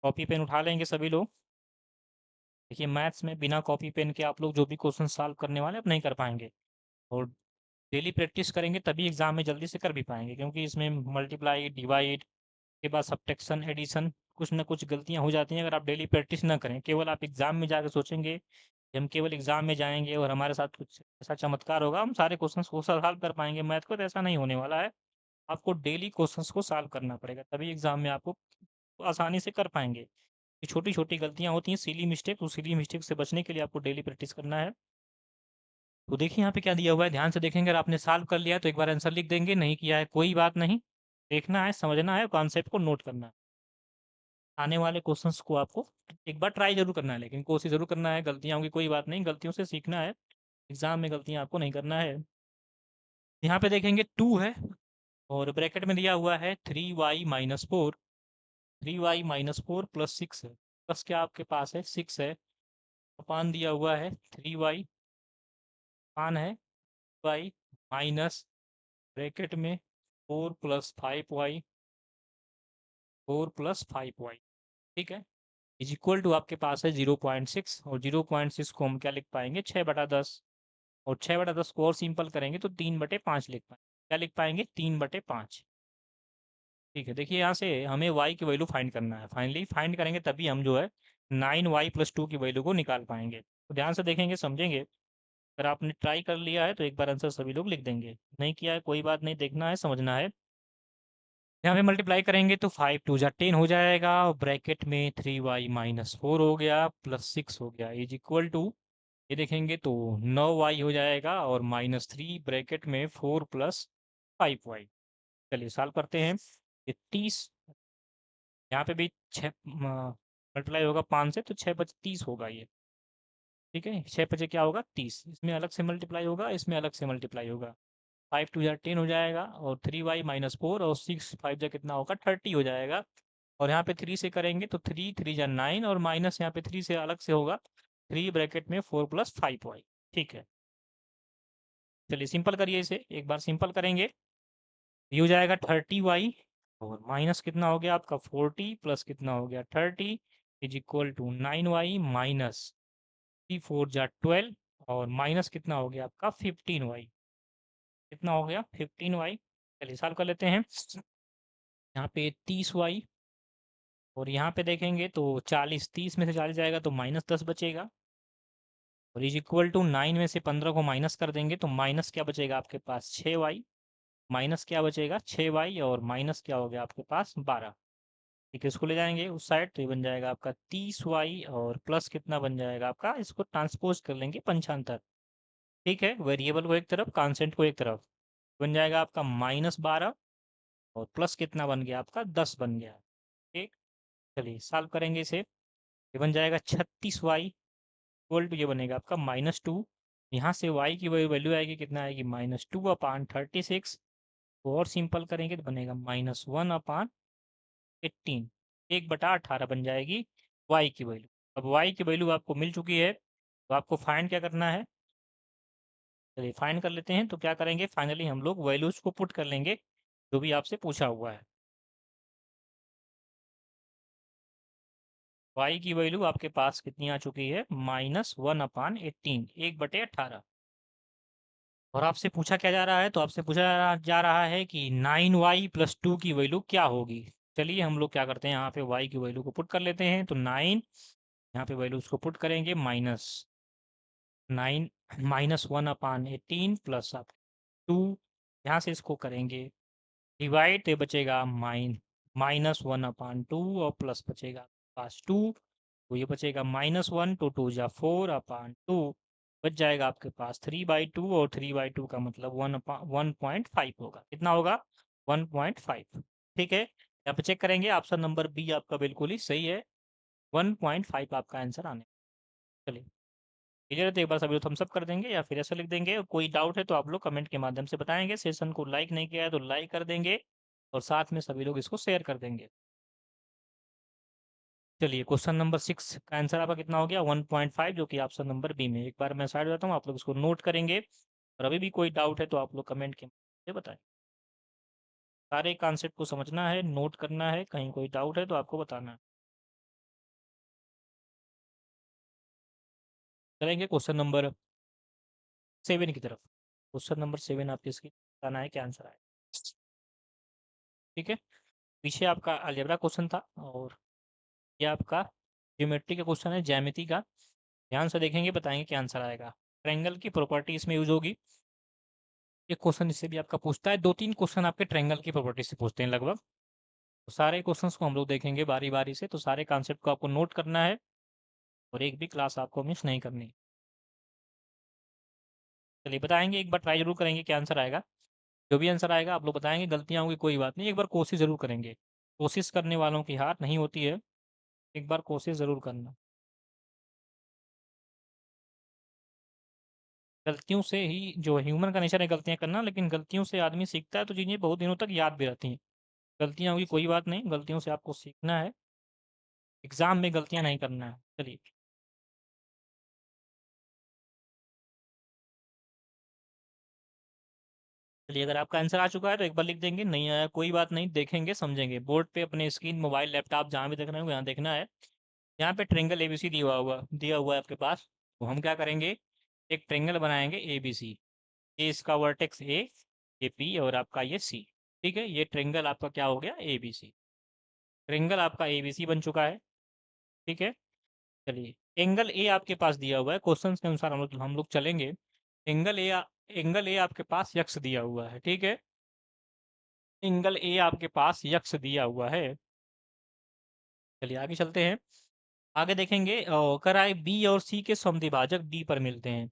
कॉपी पेन उठा लेंगे सभी लोग। देखिए मैथ्स में बिना कॉपी पेन के आप लोग जो भी क्वेश्चन सॉल्व करने वाले आप नहीं कर पाएँगे और डेली प्रैक्टिस करेंगे तभी एग्ज़ाम में जल्दी से कर भी पाएँगे क्योंकि इसमें मल्टीप्लाई, डिवाइड के बाद सब्ट्रैक्शन, एडिशन कुछ न कुछ गलतियाँ हो जाती हैं अगर आप डेली प्रैक्टिस ना करें। केवल आप एग्ज़ाम में जाके सोचेंगे कि हम केवल एग्ज़ाम में जाएँगे और हमारे साथ कुछ ऐसा चमत्कार होगा, हम सारे क्वेश्चन्स को सॉल्व कर पाएँगे मैथ को, तो ऐसा नहीं होने वाला है। आपको डेली क्वेश्चन्स को सॉल्व करना पड़ेगा, तभी एग्ज़ाम में आपको आसानी से कर पाएँगे। ये छोटी-छोटी गलतियाँ होती हैं, सिली मिस्टेक, उस सिली मिस्टेक से बचने के लिए आपको डेली प्रैक्टिस करना है। तो देखिए यहाँ पे क्या दिया हुआ है, ध्यान से देखेंगे अगर आपने सॉल्व कर लिया है तो एक बार आंसर लिख देंगे, नहीं किया है कोई बात नहीं। देखना है, समझना है, कॉन्सेप्ट को नोट करना है। आने वाले क्वेश्चंस को आपको एक बार ट्राई ज़रूर करना है लेकिन कोशिश ज़रूर करना है, गलतियाँ होंगी कोई बात नहीं, गलतियों से सीखना है, एग्ज़ाम में गलतियाँ आपको नहीं करना है। यहाँ पे देखेंगे 2 है और ब्रैकेट में दिया हुआ है 3y-4, 3y-4 प्लस 6 है। प्लस क्या आपके पास है 6 है, अपान दिया हुआ है 3y, अपान है y माइनस ब्रैकेट में 4 प्लस 5y, 4 प्लस 5y, ठीक है? इज इक्वल टू आपके पास है 0.6 और 0.6 को हम क्या लिख पाएंगे 6/10 और 6/10 को और सिंपल करेंगे तो 3/5 लिख पाएंगे। क्या लिख पाएंगे 3/5, ठीक है। देखिए यहाँ से हमें y की वैल्यू फाइंड करना है, फाइनली फाइंड करेंगे तभी हम जो है 9y+2 की वैल्यू को निकाल पाएंगे। तो ध्यान से देखेंगे समझेंगे, अगर आपने ट्राई कर लिया है तो एक बार आंसर सभी लोग लिख देंगे, नहीं किया है कोई बात नहीं, देखना है समझना है। यहाँ पे मल्टीप्लाई करेंगे तो 5 2 जा 10 हो जाएगा और ब्रैकेट में 3y-4 हो गया प्लस 6 हो गया इज इक्वल टू, ये देखेंगे तो 9y हो जाएगा और -3 ब्रैकेट में 4 प्लस 5y। चलिए सॉल्व करते हैं। ये 30 यहाँ पे भी 6 मल्टीप्लाई होगा 5 से तो 6 5 30 होगा ये, ठीक है। 6 5 क्या होगा 30, इसमें अलग से मल्टीप्लाई होगा, इसमें अलग से मल्टीप्लाई होगा। 5 2 जा 10 हो जाएगा और 3y-4 और 6 5 जा कितना होगा 30 हो जाएगा और यहाँ पे 3 से करेंगे तो 3 3 जा 9 और माइनस यहाँ पे 3 से अलग से होगा 3 ब्रैकेट में 4 प्लस 5y, ठीक है। चलिए सिंपल करिए इसे, एक बार सिंपल करेंगे, ये हो जाएगा 30y और माइनस कितना हो गया आपका 40 प्लस कितना हो गया 30 is equal to 9y minus 4 जा 12 और माइनस कितना हो गया आपका 15y, कितना हो गया 15y। चलिए सॉल्व कर लेते हैं। यहाँ पे 30y और यहाँ पे देखेंगे तो 40, 30 में से 40 जाएगा तो -10 बचेगा और इज इक्वल टू 9 में से 15 को माइनस कर देंगे तो माइनस क्या बचेगा आपके पास 6y, माइनस क्या बचेगा 6y और माइनस क्या हो गया आपके पास 12, ठीक है। इसको ले जाएंगे उस साइड तो ये बन जाएगा आपका 30y और प्लस कितना बन जाएगा आपका, इसको ट्रांसपोज कर लेंगे पंचांतर, ठीक है। वेरिएबल को एक तरफ, कांस्टेंट को एक तरफ, बन जाएगा आपका -12 और प्लस कितना बन गया आपका 10 बन गया, ठीक। चलिए सॉल्व करेंगे इसे, ये बन जाएगा 36y इक्वल टू ये बनेगा आपका -2, यहाँ से y की वैल्यू आएगी कितना आएगी -2/36, तो और सिंपल करेंगे तो बनेगा -1/18, 1/18 बन जाएगी y की वैल्यू। अब y की वैल्यू आपको मिल चुकी है तो आपको फाइंड क्या करना है, चलिए फाइंड कर लेते हैं। तो क्या करेंगे फाइनली हम लोग वैल्यूज को पुट कर लेंगे जो भी आपसे पूछा हुआ है। y की वैल्यू आपके पास कितनी आ चुकी है, -1/18, 1/18। और आपसे पूछा क्या जा रहा है, तो आपसे पूछा जा रहा है कि 9y + 2 की वैल्यू क्या होगी। चलिए हम लोग क्या करते हैं, यहाँ पे y की वैल्यू को पुट कर लेते हैं। तो 9, यहाँ पे वैल्यू उसको पुट करेंगे, -9 -1/18 प्लस आप 2, यहाँ से इसको करेंगे डिवाइड, तो बचेगा -1/2 और प्लस बचेगा पास 2, तो ये बचेगा -1, तो 2 जा 4/2, बच जाएगा आपके पास 3/2, और 3/2 का मतलब 1.5 होगा। कितना होगा, 1.5। ठीक है, यहाँ पे चेक करेंगे, ऑप्शन नंबर बी आपका बिल्कुल ही सही है, 1.5 आपका आंसर आने। चलिए क्लियर है, तो एक बार सभी लोग थम्स अप कर देंगे या फिर ऐसा लिख देंगे। और कोई डाउट है तो आप लोग कमेंट के माध्यम से बताएंगे। सेशन को लाइक नहीं किया है तो लाइक कर देंगे, और साथ में सभी लोग इसको शेयर कर देंगे। चलिए क्वेश्चन नंबर 6 का आंसर आपका कितना हो गया, 1.5, जो कि ऑप्शन नंबर बी में। एक बार मैं साइड जाता हूँ, आप लोग इसको नोट करेंगे, और अभी भी कोई डाउट है तो आप लोग कमेंट के माध्यम से बताएं। सारे कॉन्सेप्ट को समझना है, नोट करना है, कहीं कोई डाउट है तो आपको बताना है। चलेंगे क्वेश्चन नंबर 7 की तरफ। क्वेश्चन नंबर 7 आपके इसकी बताना है क्या आंसर आए। ठीक है, पीछे आपका अलजेब्रा क्वेश्चन था, और ये आपका ज्योमेट्री का क्वेश्चन है, ज्यामिति का। ध्यान से देखेंगे, बताएंगे क्या आंसर आएगा। ट्रायंगल की प्रॉपर्टी इसमें यूज होगी। ये क्वेश्चन इससे भी आपका पूछता है, 2-3 क्वेश्चन आपके ट्रायंगल की प्रॉपर्टी से पूछते हैं लगभग। तो सारे क्वेश्चंस को हम लोग देखेंगे बारी बारी से, तो सारे कॉन्सेप्ट को आपको नोट करना है, और एक भी क्लास आपको मिस नहीं करनी। चलिए बताएंगे, एक बार ट्राई जरूर करेंगे क्या आंसर आएगा। जो भी आंसर आएगा आप लोग बताएंगे, गलतियाँ होंगी कोई बात नहीं, एक बार कोशिश ज़रूर करेंगे। कोशिश करने वालों की हार नहीं होती है, एक बार कोशिश ज़रूर करना। गलतियों से ही, जो ह्यूमन का नेचर है गलतियाँ करना, लेकिन गलतियों से आदमी सीखता है, तो चीज़ें बहुत दिनों तक याद भी रहती हैं। गलतियाँ होगी कोई बात नहीं, गलतियों से आपको सीखना है, एग्ज़ाम में गलतियाँ नहीं करना है। चलिए चलिए, अगर आपका आंसर आ चुका है तो एक बार लिख देंगे, नहीं आया कोई बात नहीं, देखेंगे समझेंगे। बोर्ड पे अपने स्क्रीन, मोबाइल, लैपटॉप जहाँ भी देख रहे हो यहाँ देखना है। यहाँ पे ट्रेंगल एबीसी दिया हुआ है आपके पास। तो हम क्या करेंगे, एक ट्रेंगल बनाएंगे एबीसी। ये इसका वर्टेक्स ए, ये बी, और आपका ये सी। ठीक है, ये ट्रेंगल आपका क्या हो गया, एबीसी। ट्रेंगल आपका एबीसी बन चुका है। ठीक है, चलिए एंगल ए आपके पास दिया हुआ है, क्वेश्चन के अनुसार हम लोग चलेंगे। एंगल ए एंगल ए आपके पास यक्स दिया हुआ है। ठीक है, एंगल ए आपके पास यक्स दिया हुआ है। चलिए आगे चलते हैं। आगे देखेंगे, कराए बी और सी के समद्विभाजक डी पर मिलते हैं।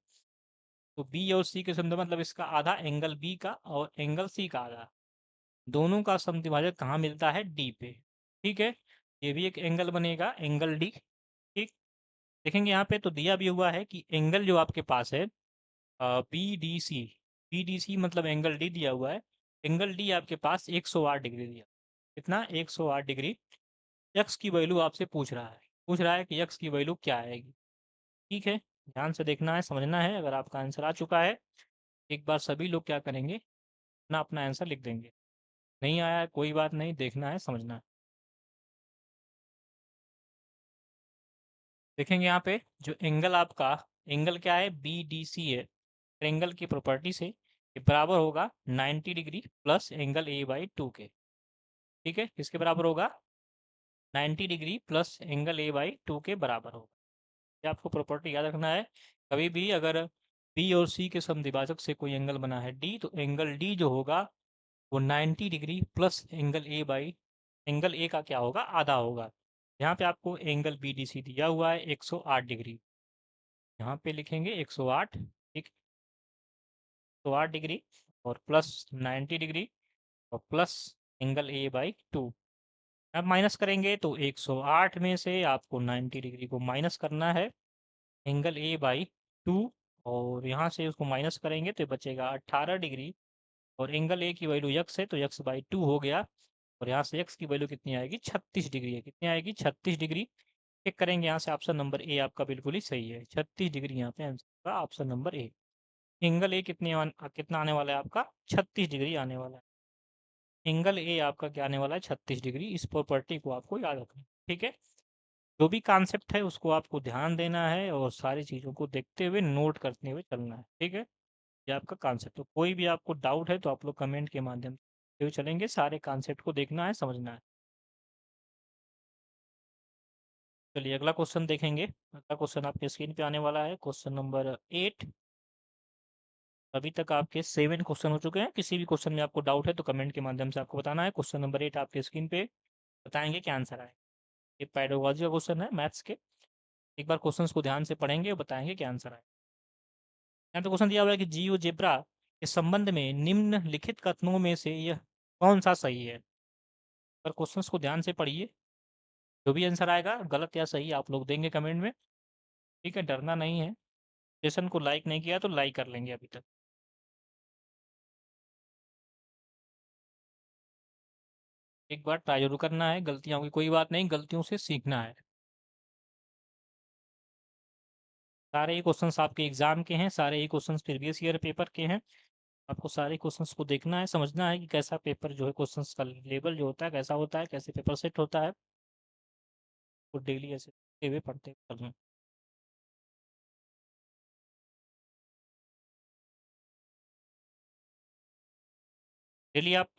तो बी और सी के समद्विभाजक मतलब इसका आधा एंगल बी का और एंगल सी का आधा, दोनों का समद्विभाजक कहाँ मिलता है, डी पे। ठीक है, ये भी एक एंगल बनेगा, एंगल डी। ठीक, देखेंगे यहाँ पे तो दिया भी हुआ है कि एंगल जो आपके पास है बी डी सी मतलब एंगल डी दिया हुआ है। एंगल डी आपके पास 108 डिग्री दिया। कितना, 108 डिग्री। यक्स की वैल्यू आपसे पूछ रहा है कि यक्स की वैल्यू क्या आएगी। ठीक है, ध्यान से देखना है, समझना है। अगर आपका आंसर आ चुका है, एक बार सभी लोग क्या करेंगे, अपना अपना आंसर लिख देंगे। नहीं आया है कोई बात नहीं, देखना है, समझना है। देखेंगे यहाँ पे जो एंगल आपका, एंगल क्या है, बी डी सी है। एंगल की प्रॉपर्टी से ये बराबर होगा 90 डिग्री प्लस एंगल A/2 के। ठीक है, किसके बराबर होगा, 90 डिग्री प्लस एंगल A/2 के बराबर होगा। ये आपको प्रॉपर्टी याद रखना है। कभी भी अगर बी और सी के समद्विभाजक से कोई एंगल बना है डी, तो एंगल डी जो होगा वो 90 डिग्री प्लस एंगल ए का क्या होगा, आधा होगा। यहाँ पे आपको एंगल बी डी सी दिया हुआ है 108 डिग्री, यहाँ पे लिखेंगे 108। ठीक, 108 डिग्री और प्लस 90 डिग्री और प्लस एंगल A/2। अब माइनस करेंगे तो 108 में से आपको 90 डिग्री को माइनस करना है, एंगल A/2, और यहाँ से उसको माइनस करेंगे तो बचेगा 18 डिग्री। और एंगल ए की वैल्यू यक्स है तो यक्स/2 हो गया, और यहाँ से एक्स की वैल्यू कितनी आएगी, 36 डिग्री है। कितनी आएगी, 36 डिग्री। चेक करेंगे यहाँ से, ऑप्शन नंबर ए आपका बिल्कुल ही सही है, 36 डिग्री यहाँ पे आंसर का option number A. Angle A कितना आने वाला है आपका, 36 डिग्री आने वाला है। एंगल ए आपका क्या आने वाला है, 36 डिग्री। इस प्रॉपर्टी को आपको याद रखना है। ठीक है, जो भी कॉन्सेप्ट है उसको आपको ध्यान देना है और सारी चीज़ों को देखते हुए नोट करते हुए चलना है, ठीक है? ये आपका कॉन्सेप्ट, तो कोई भी आपको डाउट है तो आप लोग कमेंट के माध्यम से चलेंगे, सारे कॉन्सेप्ट को देखना है, समझना है। चलिए अगला क्वेश्चन देखेंगे। अगला क्वेश्चन आपके स्क्रीन पे आने वाला है, क्वेश्चन नंबर 8। अभी तक आपके 7 क्वेश्चन हो चुके हैं। किसी भी क्वेश्चन में आपको डाउट है तो कमेंट के माध्यम से आपको बताना है। क्वेश्चन नंबर 8 आपके स्क्रीन पे बताएंगे क्या आंसर आए। ये पेडागोजी का क्वेश्चन है मैथ्स के। एक बार क्वेश्चंस को ध्यान से पढ़ेंगे और बताएंगे क्या आंसर आए। यहाँ पे क्वेश्चन दिया हुआ है कि जियोजेब्रा के संबंध में निम्नलिखित कथनों में से यह कौन सा सही है। पर क्वेश्चंस को ध्यान से पढ़िए, जो भी आंसर आएगा गलत या सही आप लोग देंगे कमेंट में, ठीक है? डरना नहीं है। सेशन को लाइक नहीं किया तो लाइक कर लेंगे अभी तक। एक बार ट्राई जरूर करना है, गलतियां होंगी कोई बात नहीं, गलतियों से सीखना है। सारे ही क्वेश्चंस आपके एग्जाम के हैं, सारे ही क्वेश्चंस प्रीवियस ईयर पेपर के हैं। आपको सारे क्वेश्चंस को देखना है, समझना है कि कैसा पेपर जो है, क्वेश्चंस का लेवल जो होता है कैसा होता है, कैसे पेपर सेट होता है। तो डेली ऐसे देखते हुए पढ़ते चलना। डेली आप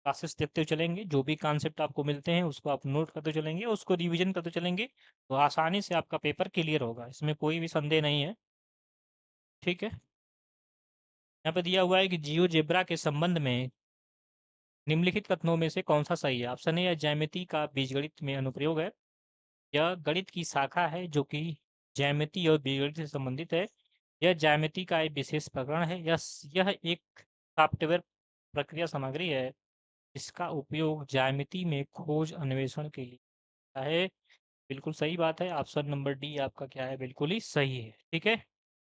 क्लासेस देखते हुए चलेंगे, जो भी कॉन्सेप्ट आपको मिलते हैं उसको आप नोट करते चलेंगे, उसको रिवीजन करते चलेंगे, तो आसानी से आपका पेपर क्लियर होगा, इसमें कोई भी संदेह नहीं है, ठीक है? यहाँ पे दिया हुआ है कि जियो जेब्रा के संबंध में निम्नलिखित कथनों में से कौन सा सही है। ऑप्शन ए, यह ज्यामिति का बीजगणित में अनुप्रयोग है। यह गणित की शाखा है जो कि ज्यामिति और बीजगणित से संबंधित है। यह ज्यामिति का एक विशेष प्रकरण है। यह एक सॉफ्टवेयर प्रक्रिया सामग्री है। इसका उपयोग ज्यामिति में खोज अन्वेषण के लिए होता है। बिल्कुल सही बात है। ऑप्शन नंबर डी आपका क्या है, बिल्कुल ही सही है, ठीक है?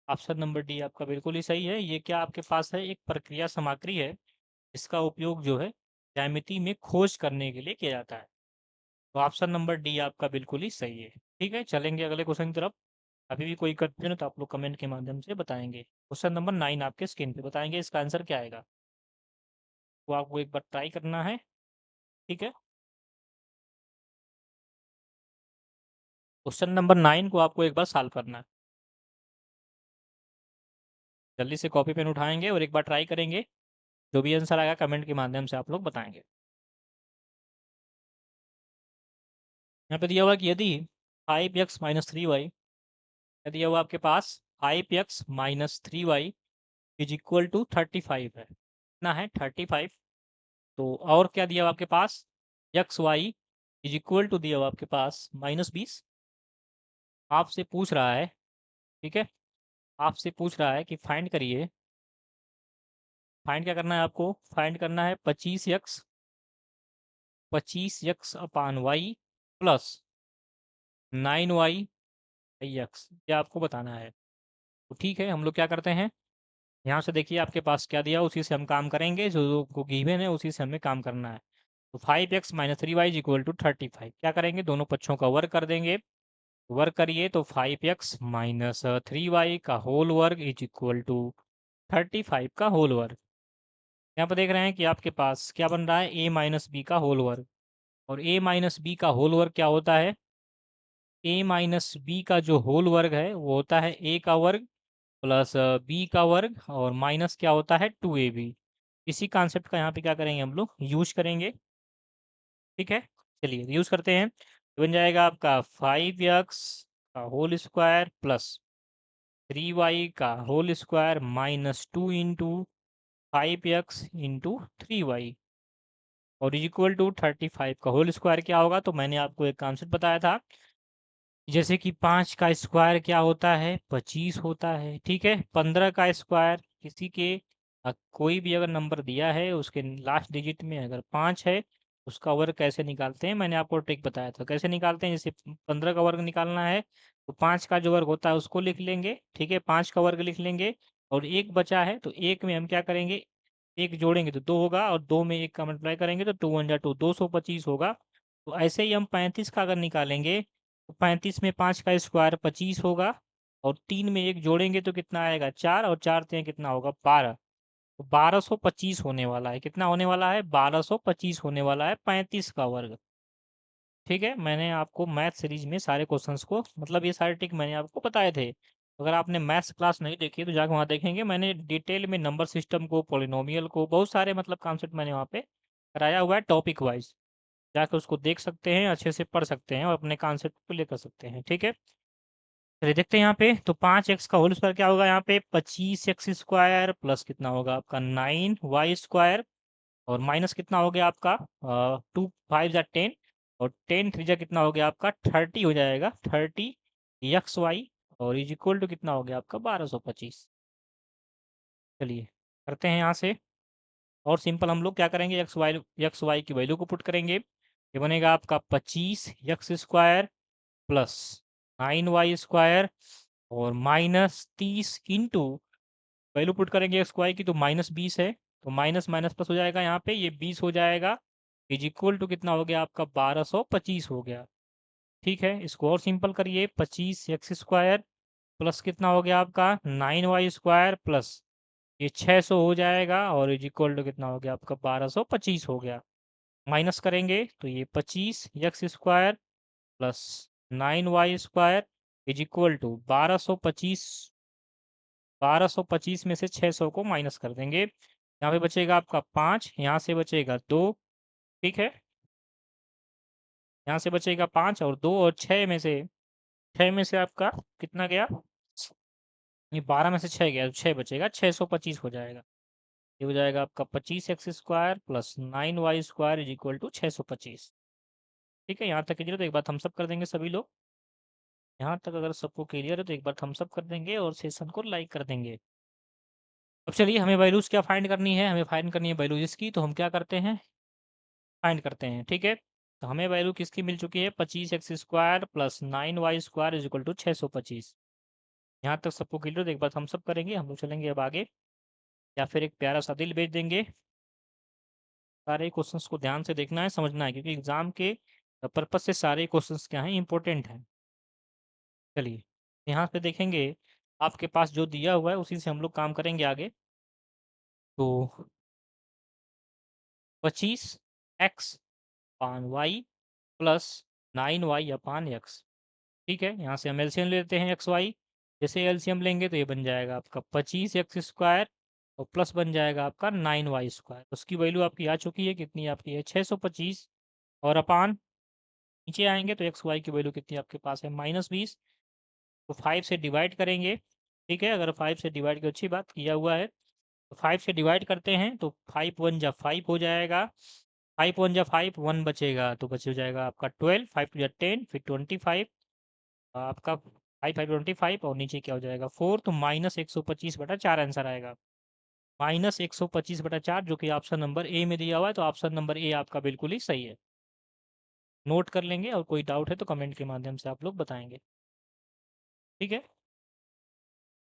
ऑप्शन नंबर डी आपका बिल्कुल ही सही है। ये क्या आपके पास है, एक प्रक्रिया सामग्री है। इसका उपयोग जो है ज्यामिति में खोज करने के लिए किया जाता है। तो ऑप्शन नंबर डी आपका बिल्कुल ही सही है, ठीक है? चलेंगे अगले क्वेश्चन की तरफ। अभी भी कोई कंफ्यूजन है तो आप लोग कमेंट के माध्यम से बताएंगे। क्वेश्चन नंबर 9 आपके स्क्रीन पे बताएंगे इसका आंसर क्या आएगा। वो आपको एक बार ट्राई करना है, ठीक है? क्वेश्चन नंबर 9 को आपको एक बार सॉल्व करना है। जल्दी से कॉपी पेन उठाएंगे और एक बार ट्राई करेंगे। जो भी आंसर आएगा कमेंट के माध्यम से आप लोग बताएंगे। यहाँ पे दिया हुआ कि यदि 5x-3y, यदि हुआ आपके पास 5x-3y इज इक्वल टू 35 है, कितना है 35। तो और क्या दिया हुआ आपके पास, X Y is equal to दिया हुआ आपके पास -20। आपसे पूछ रहा है, ठीक है? आपसे पूछ रहा है कि फाइंड करिए। फाइंड क्या करना है आपको, फाइंड करना है 25x upon y plus 9y x, ये आपको बताना है। तो ठीक है, हम लोग क्या करते हैं, यहाँ से देखिए आपके पास क्या दिया उसी से हम काम करेंगे, जो को गिवन है उसी से हमें काम करना है। तो 5x-3y इज इक्वल टू 35, क्या करेंगे, दोनों पक्षों का वर्ग कर देंगे। वर्ग करिए तो 5x-3y का होल वर्ग इज इक्वल टू 35 का होल वर्ग। यहाँ पर देख रहे हैं कि आपके पास क्या बन रहा है, a माइनस बी का होल वर्ग। और a माइनस बी का होल वर्ग क्या होता है, a माइनस बी का जो होल वर्ग है वो होता है a का वर्ग प्लस बी का वर्ग और माइनस क्या होता है 2ab। इसी कॉन्सेप्ट का यहाँ पे क्या करेंगे, हम लोग यूज करेंगे, ठीक है? चलिए यूज करते हैं, तो बन जाएगा आपका 5x का होल स्क्वायर प्लस 3y का whole square minus 2 into 5x into 3y और इज इक्वल टू 35 का होल स्क्वायर क्या होगा। तो मैंने आपको एक कॉन्सेप्ट बताया था, जैसे कि 5 का स्क्वायर क्या होता है, 25 होता है, ठीक है? 15 का स्क्वायर किसी के कोई भी अगर नंबर दिया है उसके लास्ट डिजिट में अगर 5 है, उसका वर्ग कैसे निकालते हैं, मैंने आपको ट्रिक बताया था कैसे निकालते हैं। जैसे 15 का वर्ग निकालना है तो 5 का जो वर्ग होता है उसको लिख लेंगे, ठीक है? 5 का वर्ग लिख लेंगे और एक बचा है तो एक में हम क्या करेंगे, एक जोड़ेंगे तो 2 होगा और 2 में एक का मल्टीप्लाई करेंगे तो 2 वन जा 2, 225 होगा। तो ऐसे ही हम 35 का अगर निकालेंगे तो 35 में 5 का स्क्वायर 25 होगा और 3 में एक जोड़ेंगे तो कितना आएगा 4 और 4 से कितना होगा 12। तो 1225 होने वाला है, कितना होने वाला है 1225 होने वाला है 35 का वर्ग, ठीक है, मैंने आपको मैथ सीरीज में सारे क्वेश्चंस को मतलब ये सारे ट्रिक मैंने आपको बताए थे। अगर आपने मैथ्स क्लास नहीं देखी है तो जाकर वहाँ देखेंगे, मैंने डिटेल में नंबर सिस्टम को, पॉलिनोमियल को, बहुत सारे मतलब कॉन्सेप्ट मैंने वहाँ पे कराया हुआ है टॉपिक वाइज। जाकर उसको देख सकते हैं, अच्छे से पढ़ सकते हैं और अपने कॉन्सेप्ट को क्लियर कर सकते हैं। ठीक है, चलिए देखते हैं यहाँ पे। तो 5x का होल स्क्वायर क्या होगा यहाँ पे, 25x स्क्वायर प्लस कितना होगा आपका 9y स्क्वायर, और माइनस कितना हो गया आपका 2 5 जा 10, और 10 3 जा कितना हो गया आपका 30 हो जाएगा, 30 xy, और इज इक्वल टू कितना हो गया आपका 1225। चलिए करते हैं यहाँ से। और सिंपल हम लोग क्या करेंगे, एक्स वाई की वैल्यू को पुट करेंगे। ये बनेगा आपका 25x square plus 9y square और माइनस 30 इंटू वैल्यू पुट करेंगे एक्स वाई की, तो -20 है, तो माइनस माइनस प्लस हो जाएगा, यहाँ पे ये 20 हो जाएगा, इज इक्वल टू कितना हो गया आपका 1225 हो गया। ठीक है, इसको और सिंपल करिए, 25x स्क्वायर प्लस कितना हो गया आपका 9y स्क्वायर प्लस ये 600 हो जाएगा, और इज इक्वल टू कितना हो गया आपका 1225 हो गया। माइनस करेंगे तो ये 25x square plus 9y square is equal to 1225 में से 600 को माइनस कर देंगे, यहाँ पे बचेगा आपका 5, यहाँ से बचेगा 2। ठीक है, यहाँ से बचेगा 5 और 2, और 6 में से आपका कितना गया, ये 12 में से 6 गया, तो 6 बचेगा, 625 हो जाएगा। ये हो जाएगा आपका 25x square plus 9y square is equal to 625। ठीक है, यहाँ तक क्लियर, तो एक बार थम्स अप कर देंगे सभी लोग। यहाँ तक अगर सबको क्लियर है तो एक बार थम्स अप कर देंगे और सेशन को लाइक कर देंगे। अब चलिए, हमें वैल्यूज़ क्या फाइंड करनी है, हमें फाइंड करनी है वैल्यूज इसकी, तो हम क्या करते हैं, फाइंड करते हैं। ठीक है, तो हमें वैल्यू किसकी मिल चुकी है, 25x square plus 9y square is equal to 625। यहाँ तक सबको क्लियर, तो एक बार थम्स अप करेंगे, हम लोग चलेंगे अब आगे, या फिर एक प्यारा सा दिल भेज देंगे। सारे क्वेश्चंस को ध्यान से देखना है, समझना है, क्योंकि एग्जाम के पर्पज से सारे क्वेश्चंस क्या हैं, इंपॉर्टेंट हैं। चलिए यहाँ पे देखेंगे, आपके पास जो दिया हुआ है उसी से हम लोग काम करेंगे आगे। तो 25x upon y plus 9y अपान एक्स। ठीक है, यहाँ से हम एलसीएम लेते हैं एक्स वाई। जैसे एलसीएम लेंगे तो ये बन जाएगा आपका 25x स्क्वायर और प्लस बन जाएगा आपका 9y स्क्वायर। उसकी वैल्यू आपकी आ चुकी है, कितनी आपकी है 625, और अपान नीचे आएंगे तो एक्स वाई की वैल्यू कितनी आपके पास है -20, तो 5 से डिवाइड करेंगे। ठीक है, अगर 5 से डिवाइड की अच्छी बात किया हुआ है, तो 5 से डिवाइड करते हैं तो 5 1 जा 5 हो जाएगा, 5 1 जा 5, 1 बचेगा तो बच जाएगा आपका 12, 5 2 जा 10, फिर 25 आपका 5 5 25, और नीचे क्या हो जाएगा 4, तो -125/4 आंसर आएगा। -125/4 जो कि ऑप्शन नंबर ए में दिया हुआ है, तो ऑप्शन नंबर ए आपका बिल्कुल ही सही है। नोट कर लेंगे, और कोई डाउट है तो कमेंट के माध्यम से आप लोग बताएंगे। ठीक है,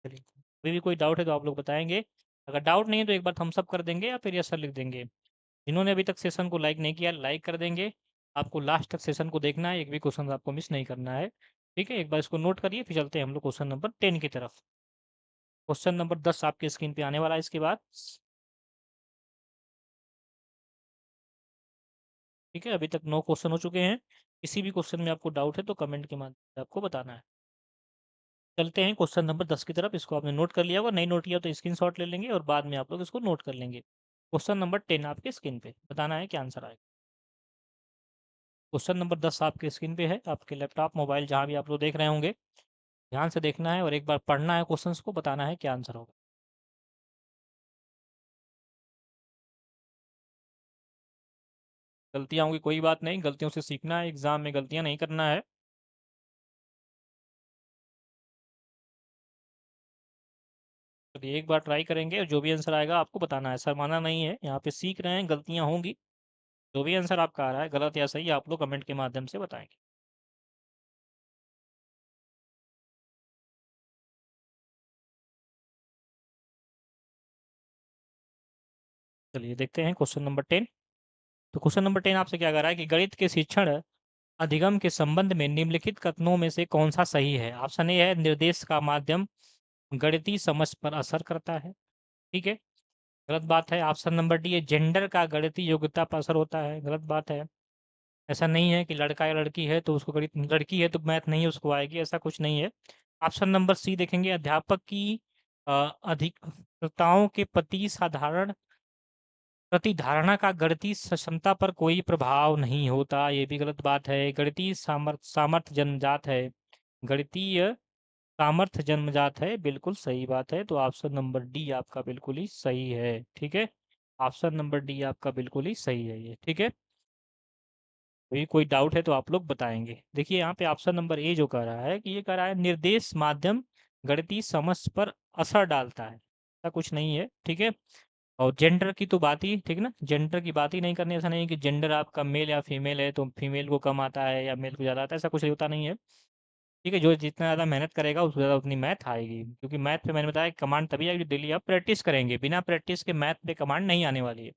चलिए, अभी भी कोई डाउट है तो आप लोग बताएंगे। अगर डाउट नहीं है तो एक बार थम्स अप कर देंगे या फिर यस सर लिख देंगे। जिन्होंने अभी तक सेशन को लाइक नहीं किया, लाइक कर देंगे। आपको लास्ट तक सेशन को देखना है, एक भी क्वेश्चन आपको मिस नहीं करना है। ठीक है, एक बार इसको नोट करिए, फिर चलते हैं हम लोग क्वेश्चन नंबर 10 की तरफ। क्वेश्चन नंबर 10 आपके स्क्रीन पे आने वाला है इसके बाद। ठीक है, अभी तक 9 क्वेश्चन हो चुके हैं। किसी भी क्वेश्चन में आपको डाउट है तो कमेंट के माध्यम से आपको बताना है। चलते हैं क्वेश्चन नंबर 10 की तरफ। इसको आपने नोट कर लिया होगा, नहीं नोट किया तो स्क्रीनशॉट ले लेंगे और बाद में आप लोग इसको नोट कर लेंगे। क्वेश्चन नंबर 10 आपके स्क्रीन पे, बताना है क्या आंसर आएगा। क्वेश्चन नंबर 10 आपके स्क्रीन पे है, आपके लैपटॉप मोबाइल जहाँ भी आप लोग देख रहे होंगे। ध्यान से देखना है और एक बार पढ़ना है क्वेश्चंस को, बताना है क्या आंसर होगा। गलतियाँ होंगी कोई बात नहीं, गलतियों से सीखना है, एग्जाम में गलतियाँ नहीं करना है। तो एक बार ट्राई करेंगे और जो भी आंसर आएगा आपको बताना है, शर्माना नहीं है, यहाँ पे सीख रहे हैं, गलतियाँ होंगी। जो भी आंसर आपका आ रहा है गलत या सही, आप लोग कमेंट के माध्यम से बताएंगे। चलिए देखते हैं क्वेश्चन नंबर 10। तो क्वेश्चन नंबर 10 आपसे क्या कर रहा है कि गणित के शिक्षण अधिगम के संबंध में निम्नलिखित कथनों में से कौन सा सही है। ऑप्शन ए है, निर्देश का माध्यम गणितीय समझ पर असर करता है। ठीक है, गलत बात है। ऑप्शन नंबर डी है, जेंडर का गणितीय योग्यता पर असर होता है, गलत बात है। ऐसा नहीं है कि लड़का या लड़की है तो उसको गणित, लड़की है तो मैथ नहीं उसको आएगी, ऐसा कुछ नहीं है। ऑप्शन नंबर सी देखेंगे, अध्यापक की अधिकताओं के प्रति साधारण प्रतिधारणा का गणितीय क्षमता पर कोई प्रभाव नहीं होता, ये भी गलत बात है। गणितीय सामर्थ्य जन्मजात है। गणितीय सामर्थ्य जन्मजात है, बिल्कुल सही बात है। तो ऑप्शन नंबर डी आपका बिल्कुल ही सही है, ठीक है। ऑप्शन नंबर डी आपका बिल्कुल ही सही है ये, ठीक है। कोई डाउट है तो आप लोग बताएंगे। देखिए यहाँ पे ऑप्शन नंबर ए जो कह रहा है कि ये कह रहा है निर्देश माध्यम गणितीय समझ पर असर डालता है, ऐसा कुछ नहीं है, ठीक है। और जेंडर की तो बात ही, ठीक है ना, जेंडर की बात ही नहीं करनी। ऐसा नहीं है कि जेंडर आपका मेल या फीमेल है तो फीमेल को कम आता है या मेल को ज़्यादा आता है, ऐसा कुछ होता नहीं है, ठीक है। जो जितना ज़्यादा मेहनत करेगा उसको ज़्यादा उतनी मैथ आएगी, क्योंकि मैथ पे मैंने बताया कमांड तभी आएगी डेली आप प्रैक्टिस करेंगे। बिना प्रैक्टिस के मैथ पे कमांड नहीं आने वाली है।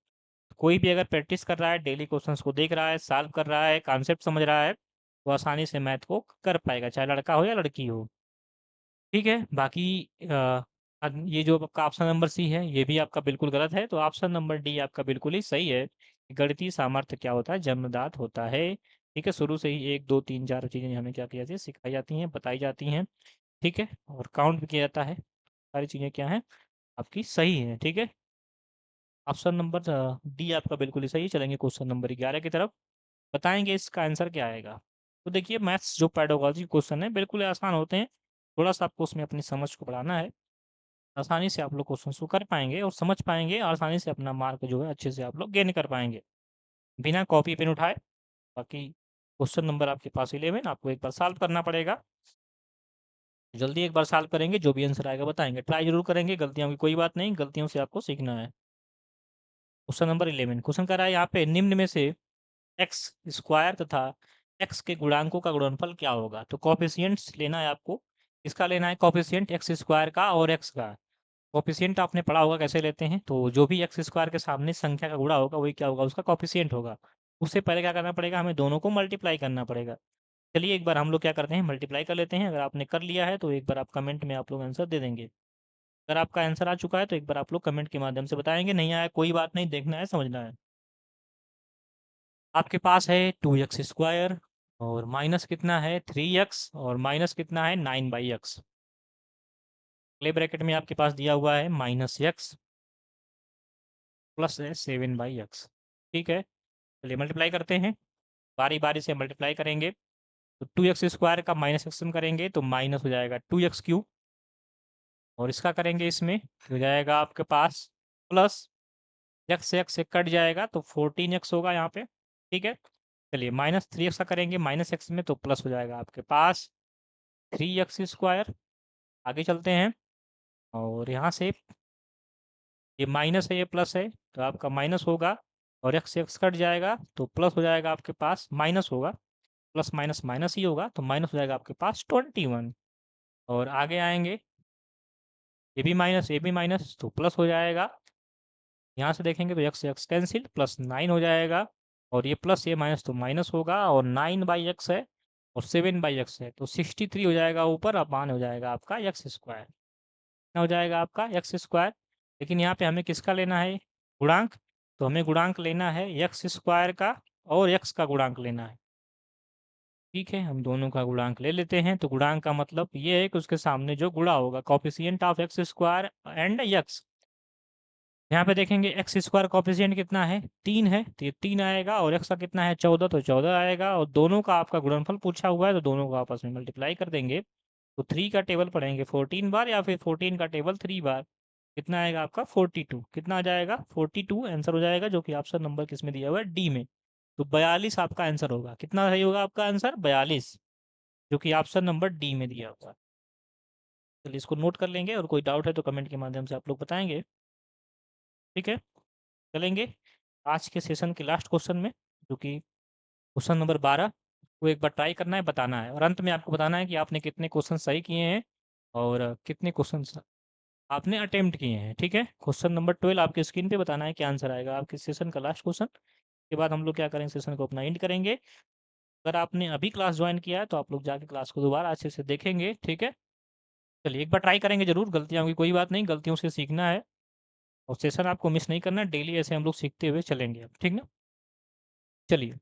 कोई भी अगर प्रैक्टिस कर रहा है, डेली क्वेश्चंस को देख रहा है, सॉल्व कर रहा है, कॉन्सेप्ट समझ रहा है, तो आसानी से मैथ को कर पाएगा, चाहे लड़का हो या लड़की हो, ठीक है। बाकी ये जो आपका ऑप्शन नंबर सी है ये भी आपका बिल्कुल गलत है। तो ऑप्शन नंबर डी आपका बिल्कुल ही सही है। गणितीय सामर्थ्य क्या होता है, जन्मजात होता है, ठीक है। शुरू से ही 1 2 3 4 चीज़ें हमें क्या की जाती है, सिखाई जाती हैं, बताई जाती हैं, ठीक है। और काउंट भी किया जाता है, सारी चीज़ें क्या हैं आपकी सही हैं, ठीक है। ऑप्शन नंबर डी आपका बिल्कुल ही सही। चलेंगे क्वेश्चन नंबर 11 की तरफ, बताएंगे इसका आंसर क्या आएगा। तो देखिए मैथ्स जो पेडागोजी क्वेश्चन है बिल्कुल आसान होते हैं, थोड़ा सा आपको उसमें अपनी समझ को बढ़ाना है, आसानी से आप लोग क्वेश्चन को कर पाएंगे और समझ पाएंगे, और आसानी से अपना मार्क जो है अच्छे से आप लोग गेन कर पाएंगे बिना कॉपी पेन उठाए। बाकी क्वेश्चन नंबर आपके पास 11 आपको एक बार सॉल्व करना पड़ेगा, जल्दी एक बार सॉल्व करेंगे, जो भी आंसर आएगा बताएंगे, ट्राई जरूर करेंगे, गलतियों की कोई बात नहीं, गलतियों से आपको सीखना है। क्वेश्चन नंबर 11 क्वेश्चन कर रहा है यहाँ पे, निम्न में से एक्स स्क्वायर तथा एक्स के गुणांकों का गुणनफल क्या होगा। तो कॉफिशियंट्स लेना है आपको, इसका लेना है कॉफिशियंट एक्स स्क्वायर का और एक्स का। कॉफिशियंट आपने पढ़ा होगा कैसे लेते हैं, तो जो भी एक्स स्क्वायर के सामने संख्या का गुणा होगा वही क्या होगा, उसका कॉफिशियंट होगा। उससे पहले क्या करना पड़ेगा, हमें दोनों को मल्टीप्लाई करना पड़ेगा। चलिए एक बार हम लोग क्या करते हैं, मल्टीप्लाई कर लेते हैं। अगर आपने कर लिया है तो एक बार आप कमेंट में आप लोग आंसर दे देंगे। अगर आपका आंसर आ चुका है तो एक बार आप लोग कमेंट के माध्यम से बताएंगे, नहीं आया कोई बात नहीं, देखना है समझना है। आपके पास है 2x² और माइनस कितना है 3x और माइनस कितना है 9/x। प्ले ब्रैकेट में आपके पास दिया हुआ है -x प्लस है 7/x, ठीक है। चलिए मल्टीप्लाई करते हैं, बारी बारी से मल्टीप्लाई करेंगे। तो 2x² का -x में करेंगे तो माइनस हो जाएगा 2x³ और इसका करेंगे इसमें हो जाएगा आपके पास प्लस, x से x से कट जाएगा तो 14x होगा यहाँ पे, ठीक है। चलिए -3x का करेंगे -x में तो प्लस हो जाएगा आपके पास 3x²। आगे चलते हैं और यहाँ से ये माइनस है ये प्लस है, तो आपका माइनस होगा और x से x कट जाएगा तो प्लस हो जाएगा आपके पास, माइनस होगा, प्लस माइनस माइनस ही होगा तो माइनस हो जाएगा आपके पास 21। और आगे आएंगे, ये भी माइनस तो प्लस हो जाएगा। यहाँ से देखेंगे तो x से x कैंसिल, +9 हो जाएगा और ये प्लस ये माइनस तो माइनस होगा और 9/x है और 7/x है तो 63 हो जाएगा ऊपर, अपान हो जाएगा आपका x²। कितना हो जाएगा आपका x²। लेकिन यहाँ पे हमें किसका लेना है गुणांक, तो हमें गुणांक लेना है x² का और x का गुणांक लेना है, ठीक है। हम दोनों का गुणांक ले लेते हैं। तो गुणांक का मतलब ये है कि उसके सामने जो गुणा होगा, coefficient of x² and x। यहाँ पे देखेंगे x² कॉफिशिएंट कितना है 3 है तो ये 3 आएगा और x का कितना है 14 तो 14 आएगा और दोनों का आपका गुणनफल पूछा हुआ है तो दोनों को आपस में मल्टीप्लाई कर देंगे। तो 3 का टेबल पढ़ेंगे 14 बार या फिर 14 का टेबल 3 बार, कितना आएगा आपका 42। कितना आ जाएगा 42 आंसर हो जाएगा, जो कि ऑप्शन नंबर किस में दिया हुआ है डी में। तो 42 आपका आंसर होगा, कितना सही होगा आपका आंसर 42, जो कि ऑप्शन नंबर डी में दिया हुआ है। चलिए इसको नोट कर लेंगे और कोई डाउट है तो कमेंट के माध्यम से आप लोग बताएंगे, ठीक है। चलेंगे आज के सेशन के लास्ट क्वेश्चन में, जो कि क्वेश्चन नंबर 12 को एक बार ट्राई करना है, बताना है और अंत में आपको बताना है कि आपने कितने क्वेश्चन सही किए हैं और कितने क्वेश्चन आपने अटेम्प्ट किए हैं, ठीक है। क्वेश्चन नंबर 12 आपके स्क्रीन पे बताना है क्या आंसर आएगा आपके सेशन का लास्ट क्वेश्चन। के बाद हम लोग क्या करेंगे, सेशन को अपना एंड करेंगे। अगर आपने अभी क्लास ज्वाइन किया है तो आप लोग जाके क्लास को दोबारा अच्छे से देखेंगे, ठीक है। चलिए एक बार ट्राई करेंगे जरूर, गलतियाँ होंगी कोई बात नहीं, गलतियों से सीखना है और सेशन आपको मिस नहीं करना है, डेली ऐसे हम लोग सीखते हुए चलेंगे अब, ठीक ना। चलिए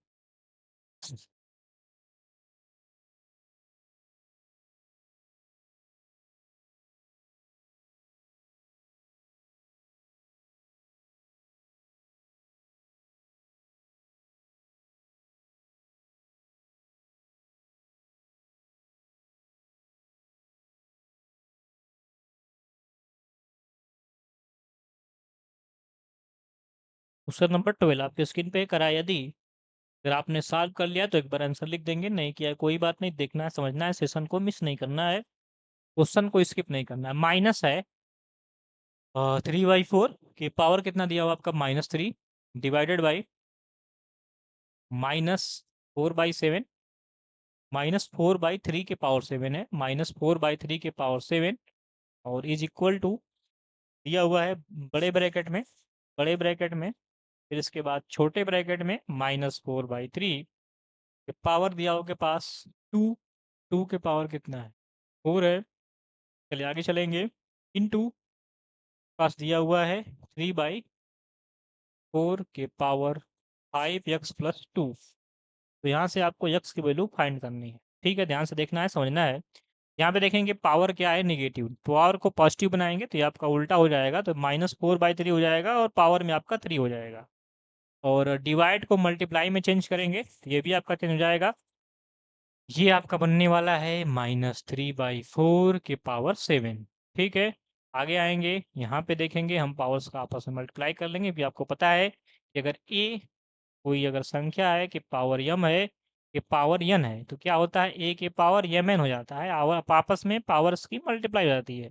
क्वेश्चन नंबर 12 आपके स्क्रीन पे करा यदि अगर आपने सॉल्व कर लिया तो एक बार आंसर लिख देंगे, नहीं किया कोई बात नहीं, देखना है समझना है, सेशन को मिस नहीं करना है, क्वेश्चन को स्किप नहीं करना है। माइनस है 3/4 की पावर कितना दिया हुआ आपका -3 डिवाइडेड बाई -4/7 -4/3 के पावर 7 है, -4/3 के पावर 7 और इज इक्वल टू दिया हुआ है बड़े ब्रैकेट में, बड़े ब्रैकेट में, फिर इसके बाद छोटे ब्रैकेट में -4/3 के पावर दिया हो के पास 2, 2 के पावर कितना है 4 है, चलिए आगे चलेंगे, इनटू पास दिया हुआ है 3/4 के पावर 5x+2। तो यहाँ से आपको x की वैल्यू फाइंड करनी है, ठीक है, ध्यान से देखना है समझना है। यहाँ पे देखेंगे पावर क्या है नेगेटिव, पावर को पॉजिटिव बनाएंगे तो ये आपका उल्टा हो जाएगा, तो -4/3 हो जाएगा और पावर में आपका 3 हो जाएगा। और डिवाइड को मल्टीप्लाई में चेंज करेंगे तो ये भी आपका चेंज हो जाएगा, ये आपका बनने वाला है -3/4 के पावर 7, ठीक है। आगे आएंगे, यहाँ पे देखेंगे हम पावर्स का आपस में मल्टीप्लाई कर लेंगे, भी आपको पता है कि अगर ए कोई अगर संख्या है कि पावर यम है कि पावर यन है तो क्या होता है ए के पावर यम एन हो जाता है, और आपस में पावर्स की मल्टीप्लाई हो जाती है,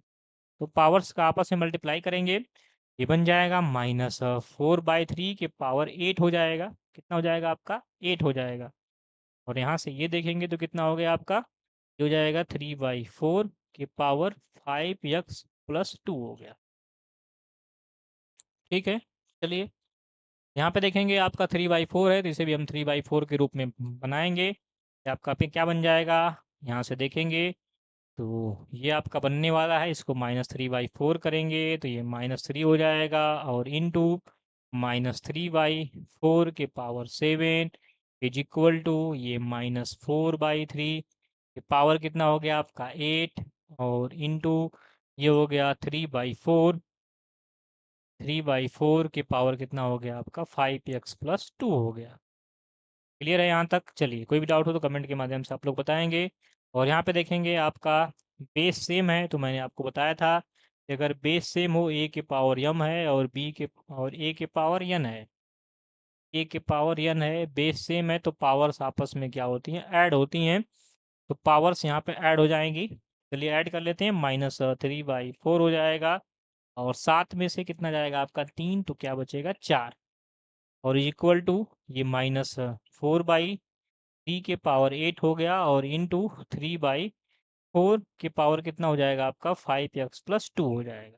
तो पावर्स का आपस में मल्टीप्लाई करेंगे, ये बन जाएगा -4/3 के पावर 8 हो जाएगा, कितना हो जाएगा आपका 8 हो जाएगा। और यहाँ से ये देखेंगे तो कितना हो गया आपका, ये हो जाएगा 3/4 के पावर 5x+2 हो गया, ठीक है। चलिए यहाँ पे देखेंगे आपका 3/4 है तो इसे भी हम 3/4 के रूप में बनाएंगे, ये आपका पे क्या बन जाएगा, यहाँ से देखेंगे तो ये आपका बनने वाला है, इसको -3/4 करेंगे तो ये -3 हो जाएगा, और इनटू -3/4 के पावर 7 इज इक्वल टू ये -4/3 के पावर कितना हो गया आपका 8, और इनटू ये हो गया 3/4 के पावर कितना हो गया आपका 5x+2 हो गया। क्लियर है यहाँ तक, चलिए कोई भी डाउट हो तो कमेंट के माध्यम से आप लोग बताएंगे। और यहाँ पे देखेंगे आपका बेस सेम है, तो मैंने आपको बताया था कि अगर बेस सेम हो, ए के पावर यम है और बी के और ए के पावर यन है, ए के पावर यन है, बेस सेम है, तो पावर्स आपस में क्या होती हैं ऐड होती हैं, तो पावर्स यहाँ पे ऐड हो जाएंगी, चलिए ऐड कर लेते हैं, -3/4 हो जाएगा, और 7 में से कितना जाएगा आपका 3, तो क्या बचेगा 4, और इक्वल टू ये -4/3 के पावर 8 हो गया, और इनटू 3/4 के पावर कितना हो जाएगा आपका 5x+2 हो जाएगा,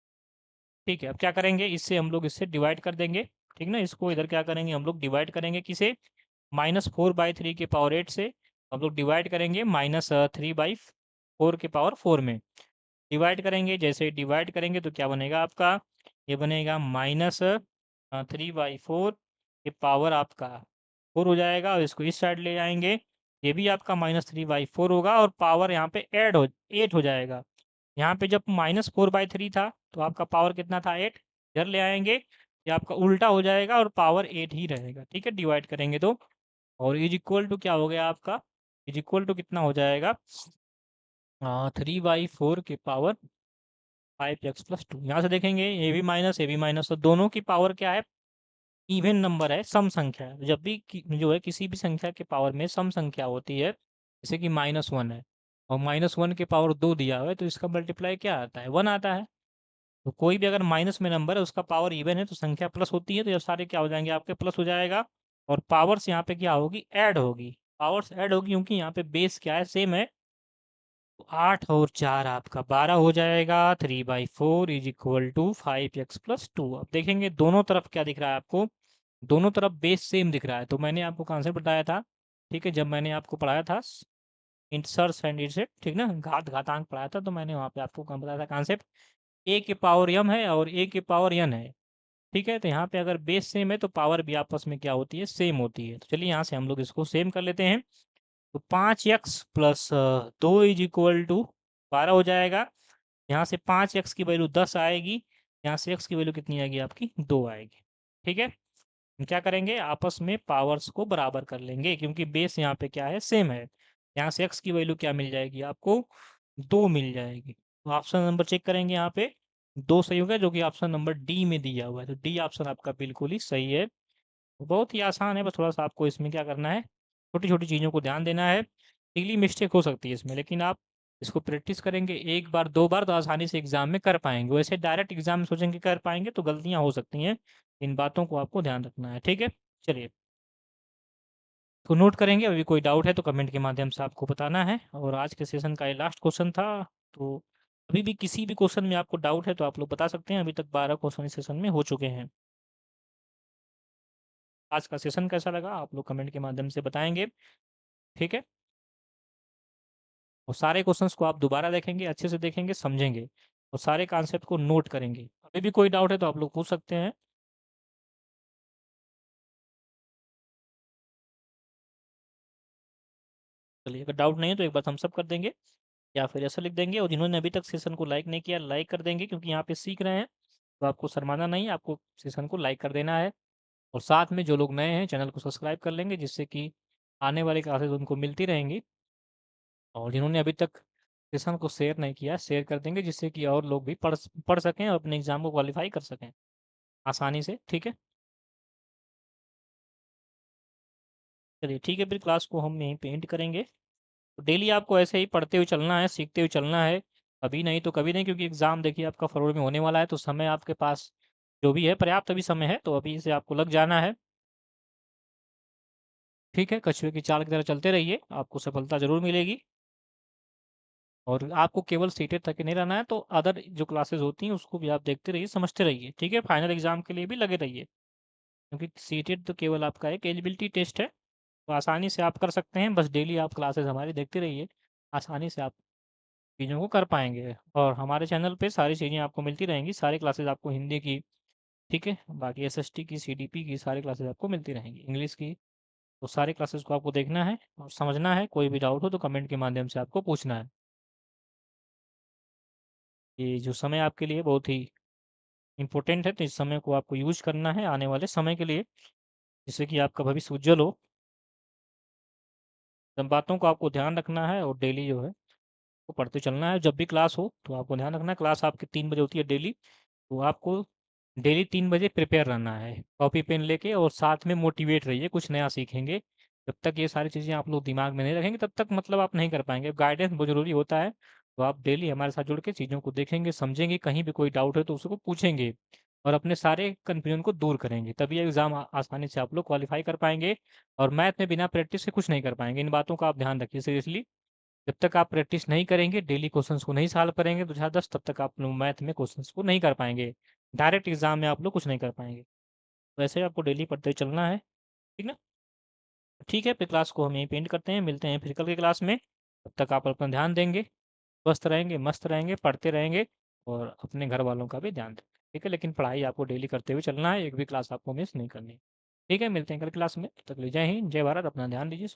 ठीक है। अब क्या करेंगे, इससे हम लोग इससे डिवाइड कर देंगे, ठीक ना, इसको इधर क्या करेंगे हम लोग डिवाइड करेंगे किसे, -4/3 के पावर 8 से हम लोग डिवाइड करेंगे -3/4 के पावर 4 में, डिवाइड करेंगे, जैसे डिवाइड करेंगे तो क्या बनेगा आपका, ये बनेगा -3/4 के पावर आपका 4 हो जाएगा, और इसको इस साइड ले जाएंगे, ये भी आपका -3/4 होगा, और पावर यहाँ पे ऐड हो 8 हो जाएगा, यहाँ पे जब -4/3 था तो आपका पावर कितना था 8, इधर ले आएंगे, ये आपका उल्टा हो जाएगा और पावर 8 ही रहेगा, ठीक है, डिवाइड करेंगे तो, और इज इक्वल टू क्या हो गया आपका, इज इक्वल टू कितना हो जाएगा 3/4 के पावर 5x+2। यहाँ से देखेंगे ए बी माइनस, तो दोनों की पावर क्या है, इवन नंबर है, सम संख्या है, जब भी जो है किसी भी संख्या के पावर में सम संख्या होती है, जैसे कि -1 है और -1 के पावर 2 दिया हुआ है, तो इसका मल्टीप्लाई क्या आता है 1 आता है, तो कोई भी अगर माइनस में नंबर है उसका पावर इवन है तो संख्या प्लस होती है, तो ये सारे क्या हो जाएंगे आपके प्लस हो जाएगा, और पावर्स यहाँ पे क्या होगी ऐड होगी, पावर्स ऐड होगी क्योंकि यहाँ पे बेस क्या है सेम है, तो 8 और 4 आपका 12 हो जाएगा, 3/4 इज इक्वल टू 5x+2। अब देखेंगे दोनों तरफ क्या दिख रहा है आपको, दोनों तरफ बेस सेम दिख रहा है, तो मैंने आपको कॉन्सेप्ट बताया था, ठीक है, जब मैंने आपको पढ़ाया था इंटर्स एंड इनसेट, ठीक ना, घातांक पढ़ाया था, तो मैंने वहाँ पे आपको बताया था कॉन्सेप्ट, ए के पावर यम है और ए के पावर यन है, ठीक है, तो यहाँ पे अगर बेस सेम है तो पावर भी आपस में क्या होती है, सेम होती है। तो चलिए यहाँ से हम लोग इसको सेम कर लेते हैं। तो 5x plus 2 is equal to 12 हो जाएगा। यहाँ से 5x की वैल्यू 10 आएगी, यहाँ से x की वैल्यू कितनी आएगी आपकी, 2 आएगी। ठीक है, हम क्या करेंगे, आपस में पावर्स को बराबर कर लेंगे क्योंकि बेस यहाँ पे क्या है, सेम है। यहाँ से x की वैल्यू क्या मिल जाएगी आपको, 2 मिल जाएगी। तो ऑप्शन नंबर चेक करेंगे, यहाँ पे 2 सही होगा जो कि ऑप्शन नंबर डी में दिया हुआ है। तो डी ऑप्शन आपका बिल्कुल ही सही है। बहुत ही आसान है, बस थोड़ा सा आपको इसमें क्या करना है, छोटी छोटी चीज़ों को ध्यान देना है। डेली मिस्टेक हो सकती है इसमें, लेकिन आप इसको प्रैक्टिस करेंगे एक बार दो बार तो आसानी से एग्जाम में कर पाएंगे। वैसे डायरेक्ट एग्जाम में सोचेंगे कर पाएंगे तो गलतियां हो सकती हैं। इन बातों को आपको ध्यान रखना है, ठीक है। चलिए, तो नोट करेंगे, अभी कोई डाउट है तो कमेंट के माध्यम से आपको बताना है। और आज के सेशन का ये लास्ट क्वेश्चन था। तो अभी भी किसी भी क्वेश्चन में आपको डाउट है तो आप लोग बता सकते हैं। अभी तक 12 क्वेश्चन इस सेशन में हो चुके हैं। आज का सेशन कैसा लगा आप लोग कमेंट के माध्यम से बताएंगे, ठीक है। और सारे क्वेश्चंस को आप दोबारा देखेंगे, अच्छे से देखेंगे, समझेंगे और सारे कॉन्सेप्ट को नोट करेंगे। अभी भी कोई डाउट है तो आप लोग पूछ सकते हैं। चलिए, अगर डाउट नहीं है तो एक बार थम्स अप कर देंगे या फिर ऐसा लिख देंगे। और जिन्होंने अभी तक सेशन को लाइक नहीं किया, लाइक कर देंगे क्योंकि यहाँ पे सीख रहे हैं। तो आपको शर्माना नहीं है, आपको सेशन को लाइक कर देना है। और साथ में जो लोग नए हैं चैनल को सब्सक्राइब कर लेंगे, जिससे कि आने वाली क्लासेस उनको मिलती रहेंगी। और जिन्होंने अभी तक सेशन को शेयर नहीं किया, शेयर कर देंगे, जिससे कि और लोग भी पढ़ सकें और अपने एग्जाम को क्वालिफाई कर सकें आसानी से, ठीक है। चलिए ठीक है, फिर क्लास को हम यहीं पे एंड करेंगे। तो डेली आपको ऐसे ही पढ़ते हुए चलना है, सीखते हुए चलना है। अभी नहीं तो कभी नहीं, क्योंकि एग्ज़ाम देखिए आपका फरवरी में होने वाला है। तो समय आपके पास जो भी है पर्याप्त अभी समय है, तो अभी से आपको लग जाना है। ठीक है, कछुए की चाल की तरह चलते रहिए, आपको सफलता ज़रूर मिलेगी। और आपको केवल सीटेट तक ही नहीं रहना है, तो अदर जो क्लासेस होती हैं उसको भी आप देखते रहिए, समझते रहिए, ठीक है। फाइनल एग्ज़ाम के लिए भी लगे रहिए, क्योंकि सीटेट तो केवल आपका एक एलिजिबिलिटी टेस्ट है। तो आसानी से आप कर सकते हैं, बस डेली आप क्लासेस हमारी देखते रहिए, आसानी से आप चीज़ों को कर पाएँगे। और हमारे चैनल पे सारी चीज़ें आपको मिलती रहेंगी, सारी क्लासेस आपको हिंदी की, ठीक है, बाकी एसएसटी की, सीडीपी की सारी क्लासेस आपको मिलती रहेंगी, इंग्लिश की। तो सारी क्लासेस को आपको देखना है और समझना है। कोई भी डाउट हो तो कमेंट के माध्यम से आपको पूछना है। ये जो समय आपके लिए बहुत ही इम्पोर्टेंट है, तो इस समय को आपको यूज़ करना है आने वाले समय के लिए, जिससे कि आपका भविष्य उज्ज्वल हो। सब बातों को आपको ध्यान रखना है और डेली जो है वो पढ़ते चलना है। जब भी क्लास हो तो आपको ध्यान रखना है, क्लास आपकी 3 बजे होती है डेली। तो आपको डेली 3 बजे प्रिपेयर रहना है, कॉपी पेन लेके, और साथ में मोटिवेट रहिए, कुछ नया सीखेंगे। जब तक ये सारी चीज़ें आप लोग दिमाग में नहीं रखेंगे तब तक मतलब आप नहीं कर पाएँगे। गाइडेंस बहुत ज़रूरी होता है। तो आप डेली हमारे साथ जुड़ के चीज़ों को देखेंगे, समझेंगे, कहीं भी कोई डाउट है तो उसको पूछेंगे और अपने सारे कन्फ्यूजन को दूर करेंगे। तभी एग्ज़ाम आसानी से आप लोग क्वालीफाई कर पाएँगे। और मैथ में बिना प्रैक्टिस के कुछ नहीं कर पाएँगे। इन बातों का आप ध्यान रखिए सीरियसली। जब तक आप प्रैक्टिस नहीं करेंगे, डेली क्वेश्चंस को नहीं सॉल्व करेंगे 2010, तब तक आप लोग मैथ में क्वेश्चंस को नहीं कर पाएँगे। डायरेक्ट एग्ज़ाम में आप लोग कुछ नहीं कर पाएँगे। वैसे आपको डेली पढ़ते चलना है, ठीक ना? ठीक है, फिर क्लास को हम यहीं पे एंड करते हैं, मिलते हैं फिर कल की क्लास में। तब तक आप अपना ध्यान देंगे, स्वस्थ रहेंगे, मस्त रहेंगे, पढ़ते रहेंगे और अपने घर वालों का भी ध्यान दें, ठीक है? लेकिन पढ़ाई आपको डेली करते हुए चलना है, एक भी क्लास आपको मिस नहीं करनी। ठीक है, मिलते हैं कल क्लास में, तब तक के लिए जय हिंद, जय भारत, अपना ध्यान दीजिए।